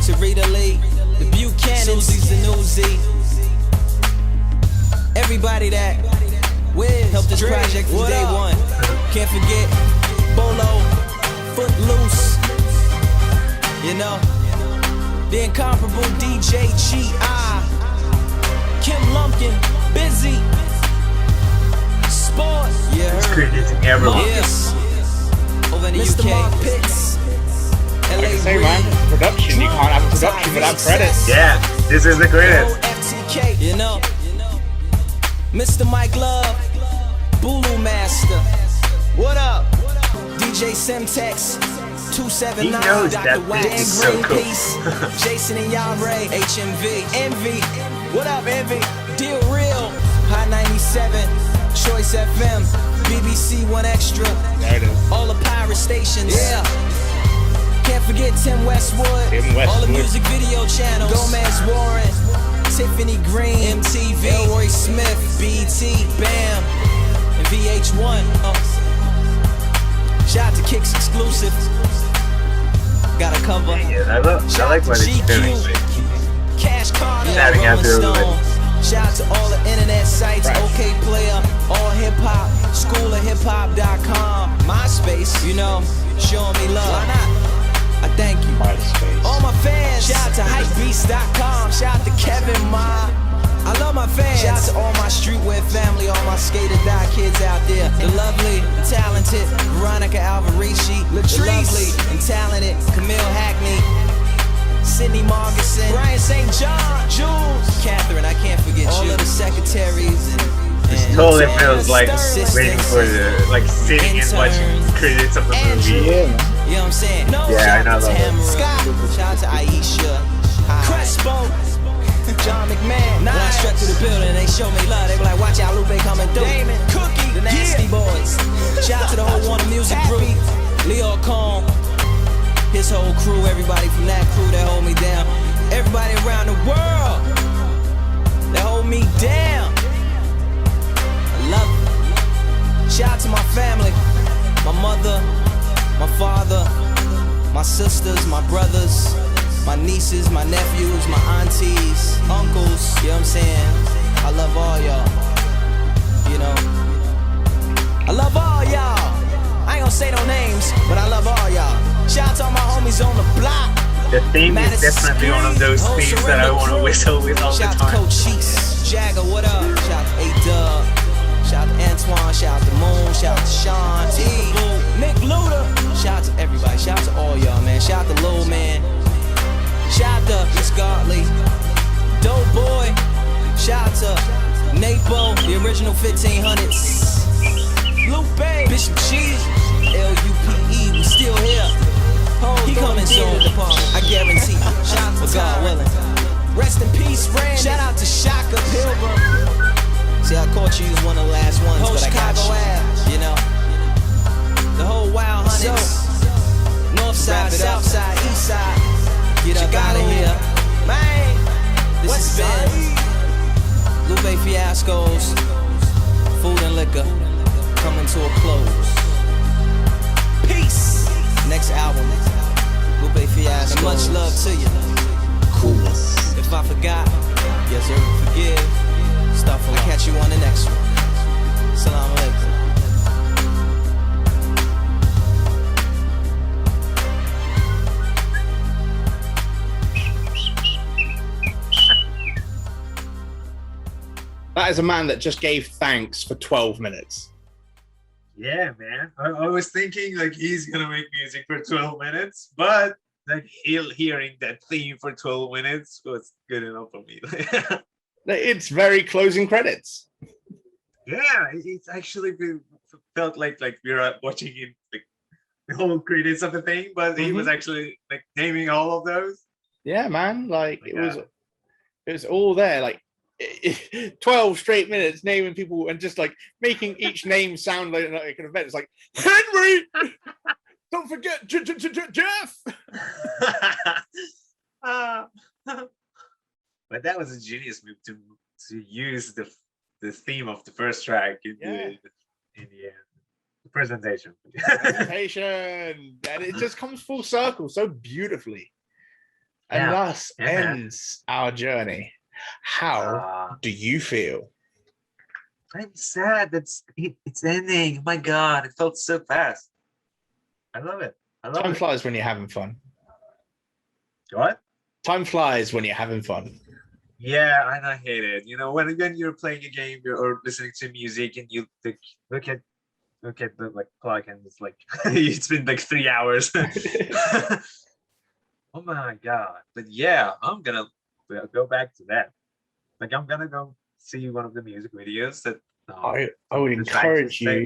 to Rita Lee, the Buchanan, Susie's the Newsy. Everybody that helped this project from day one. Can't forget Bolo, Footloose. You know, the incomparable DJ G.I. Kim Lumpkin, Busy. Sport. Yeah, It's creating everyone. Yes. Over in the UK. Mark Pitts. Like I say, man, production. You can't have a production without credits. Yeah, this is the greatest. FTK, you know. Mr. Mike Love, Bulu Master. What up? DJ Semtex, 279. He knows Dr. that Watt, beat is so cool. Greenpeace, Jason and Yamre, HMV, Envy. What up, Envy? Deal Real, High 97, Choice FM, BBC One Extra. There it is. All the pirate stations. Yeah. Can't forget Tim Westwood. All the music video channels. Gomez Warren. Tiffany Green. MTV. Elroy Smith. BT. BAM. And VH1. Shout out to Kicks Exclusive. Got a cover. Yeah, I like what it's doing. Cash Card. Shouting out to everybody. Shout out to all the internet sites. Right. OK Player. All Hip Hop. SchoolofHipHop.com. MySpace. You know, showing me love. Why not? I thank you. MySpace. All my fans. Shout out to Hypebeast.com. Shout out to Kevin Ma. I love my fans. Shout out to all my streetwear family, all my skater die kids out there. The lovely, talented Veronica Alvarici. The lovely and talented Camille Hackney. Sydney Margison. Brian St. John. Jules. Catherine, I can't forget all you. All of the secretaries and It totally feels like waiting for the, like sitting and watching credits of the movie. Yeah, man. You know what I'm saying? No, Yeah, I know that. Scott. Shout out to Aisha. Crespo. John McMahon. When I struck through the building, they showed me love. They were like, watch out, Lupe coming through. Damon. Cookie. The Nasty Boys. Shout out to the whole Warner Music group. Leo Cohn. His whole crew. Everybody from that crew that hold me down. Everybody around the world that hold me down. I love it. Shout out to my family. My mother. My father, my sisters, my brothers, my nieces, my nephews, my aunties, uncles, you know what I'm saying? I love all y'all, you know? I love all y'all. I ain't gonna say no names, but I love all y'all. Shout out to all my homies on the block. The theme is definitely one of those themes that I want to whistle with all the time. Shout out to Coach Cheeks, Jagger, what up? Shout out to A-Dub. Shout out to Antoine, shout out to Moon, shout out to Sean, T, Nick Luda. Shout out to everybody, shout out to all y'all, man. Shout out to Lil Man. Shout out to Miss Godley. Dope Boy. Shout out to Napo, the original 1500s. Lupe, Bishop G, Lupe, we still here. He coming soon, I guarantee you. Shout out to God willing. Rest in peace, Randy. Shout out to Shaka Pilgrim. See, I caught you as one of the last ones, but I got you, you know. The whole Wild Hunters, North Side, South Side, East Side. Get up out of here, man. This has been Lupe Fiasco's Food and Liquor coming to a close. Peace. Next album, Lupe Fiasco. And much love to you. Coolness. If I forgot, yes sir, forgive. I'll catch you on the next one. Salam alaikum. That is a man that just gave thanks for 12 minutes. Yeah, man. I was thinking like he's gonna make music for 12 minutes, but like hearing that theme for 12 minutes was good enough for me. It's very closing credits. Yeah, it's actually felt like we were watching it, like the whole credits of the thing, but he was actually like naming all of those. Yeah, man. Like it was all there. Like 12 straight minutes naming people and just like making each name sound like an event. It's like Henry. Don't forget Jeff. But that was a genius move to use the theme of the first track in the presentation. And it just comes full circle so beautifully. And thus ends our journey. How do you feel? I'm sad it's ending. My God, it felt so fast. I love it. Time flies when you're having fun. What? Time flies when you're having fun. Yeah, and I hate it. You know, when you're playing a game or listening to music and you look at the like clock and it's like it's been like 3 hours. Oh my God. But yeah, I'm gonna go back to that. Like I'm gonna go see one of the music videos that I would encourage you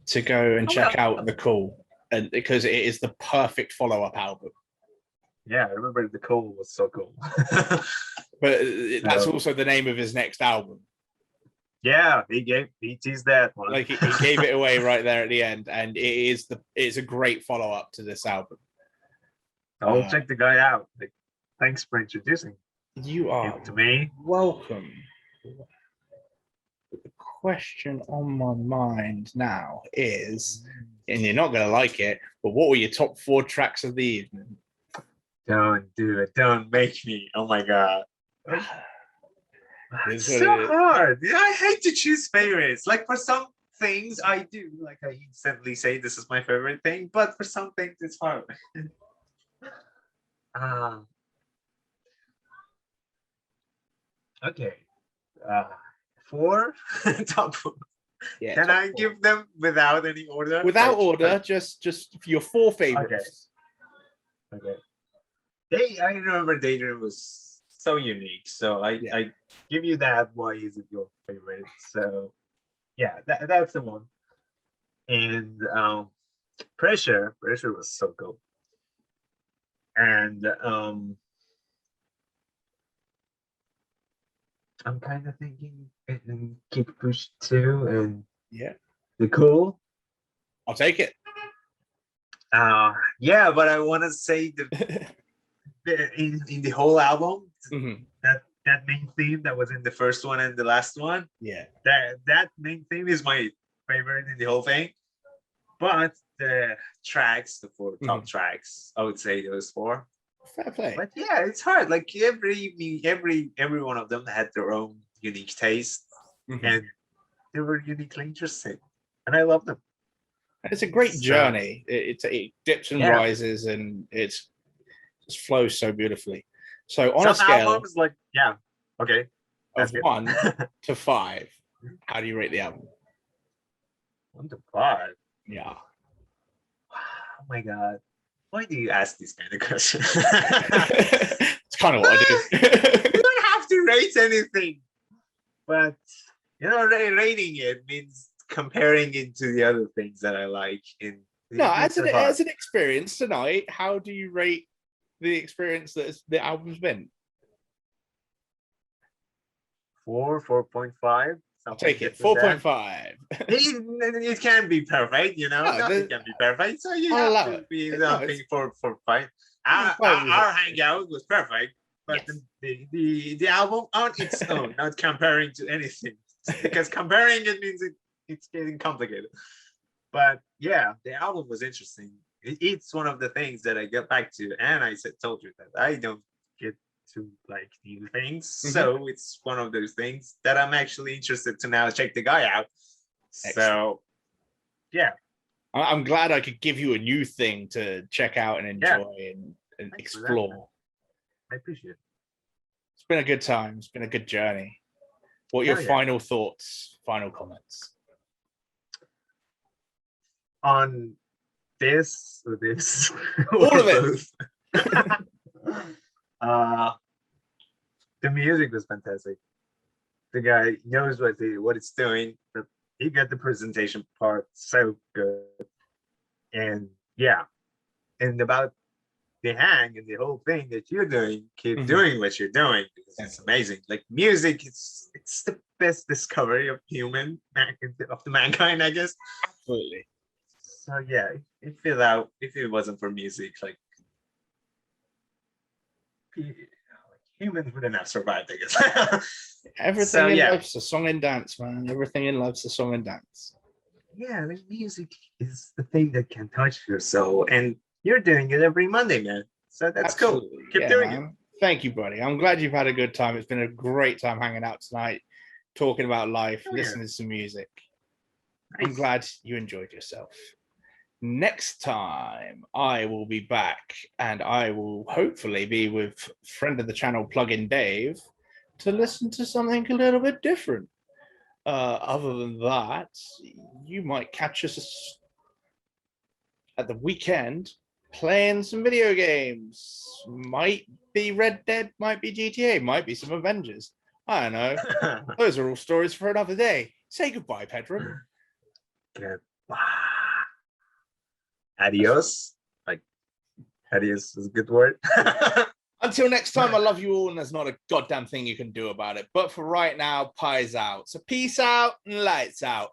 to go and check out The Call, and because it is the perfect follow-up album. Yeah, I remember The Call was so cool. But that's also the name of his next album. Yeah, he teased that one. Like he gave it away right there at the end, and it's a great follow-up to this album. I'll check the guy out. Like, thanks for introducing you are him to me. Welcome. The question on my mind now is, and you're not going to like it, but what were your top 4 tracks of the evening? Don't do it. Don't make me. Oh my God. It's so hard. I hate to choose favorites. Like for some things I do, like I instantly say this is my favorite thing, but for some things it's hard. Okay. 4 top 4. Yeah, can I give them without any order? Without order, just your 4 favorites. Okay. I remember Daydream was so unique, so I give you that. Why is it your favorite? So yeah, that's the one. And Pressure was so cool. And I'm kind of thinking and Keep Push 2 and The Cool. I'll take it. Yeah, but I want to say in the whole album, that main theme that was in the first one and the last one, that main theme is my favorite in the whole thing. But the tracks, the 4 top tracks, I would say those 4. Fair play. But yeah, it's hard. Like every one of them had their own unique taste, and they were uniquely interesting, and I love them. It's a great journey. It dips and rises, and it just flows so beautifully. So on a scale albums, like of 1 to 5, how do you rate the album? 1 to 5. Yeah. Oh my God. Why do you ask this kind of question? It's kind of what I do. You don't have to rate anything. But, rating it means comparing it to the other things that I like. As an experience tonight, how do you rate the experience that the album's been? 4.5. I'll take it. 4.5. It can be perfect, nothing can be perfect. So you have to be something for 5. Our hangout was perfect, but the album on its own, not comparing to anything, because comparing it means it's getting complicated. But yeah, the album was interesting. It's one of the things that I get back to, and I told you that I don't get to like new things, so it's one of those things that I'm actually interested to now check the guy out. Excellent. So yeah, I'm glad I could give you a new thing to check out and enjoy and explore. I appreciate it. It's been a good time. It's been a good journey. What are your final thoughts, final comments on this or this? All of it. The music was fantastic. The guy knows what it's doing. He got the presentation part so good. And yeah, and about the hang and the whole thing that you're doing, keep doing what you're doing because it's amazing. Like music, it's the best discovery of of the mankind, I guess. Absolutely. So yeah, if it wasn't for music, like humans wouldn't have survived, I guess. Everything in life's a song and dance, man. Everything in life's a song and dance. Yeah, the music is the thing that can touch your soul, and you're doing it every Monday, man. So that's cool. Keep doing it. Thank you, buddy. I'm glad you've had a good time. It's been a great time hanging out tonight, talking about life, listening to some music. I'm glad you enjoyed yourself. Next time, I will be back, and I will hopefully be with friend of the channel, Plugin Dave, to listen to something a little bit different. Other than that, you might catch us at the weekend playing some video games. Might be Red Dead, might be GTA, might be some Avengers. I don't know. Those are all stories for another day. Say goodbye, Pedram. Goodbye. Adios. Like, adios is a good word. Until next time, I love you all, and there's not a goddamn thing you can do about it. But for right now, Pie's out. So peace out and lights out.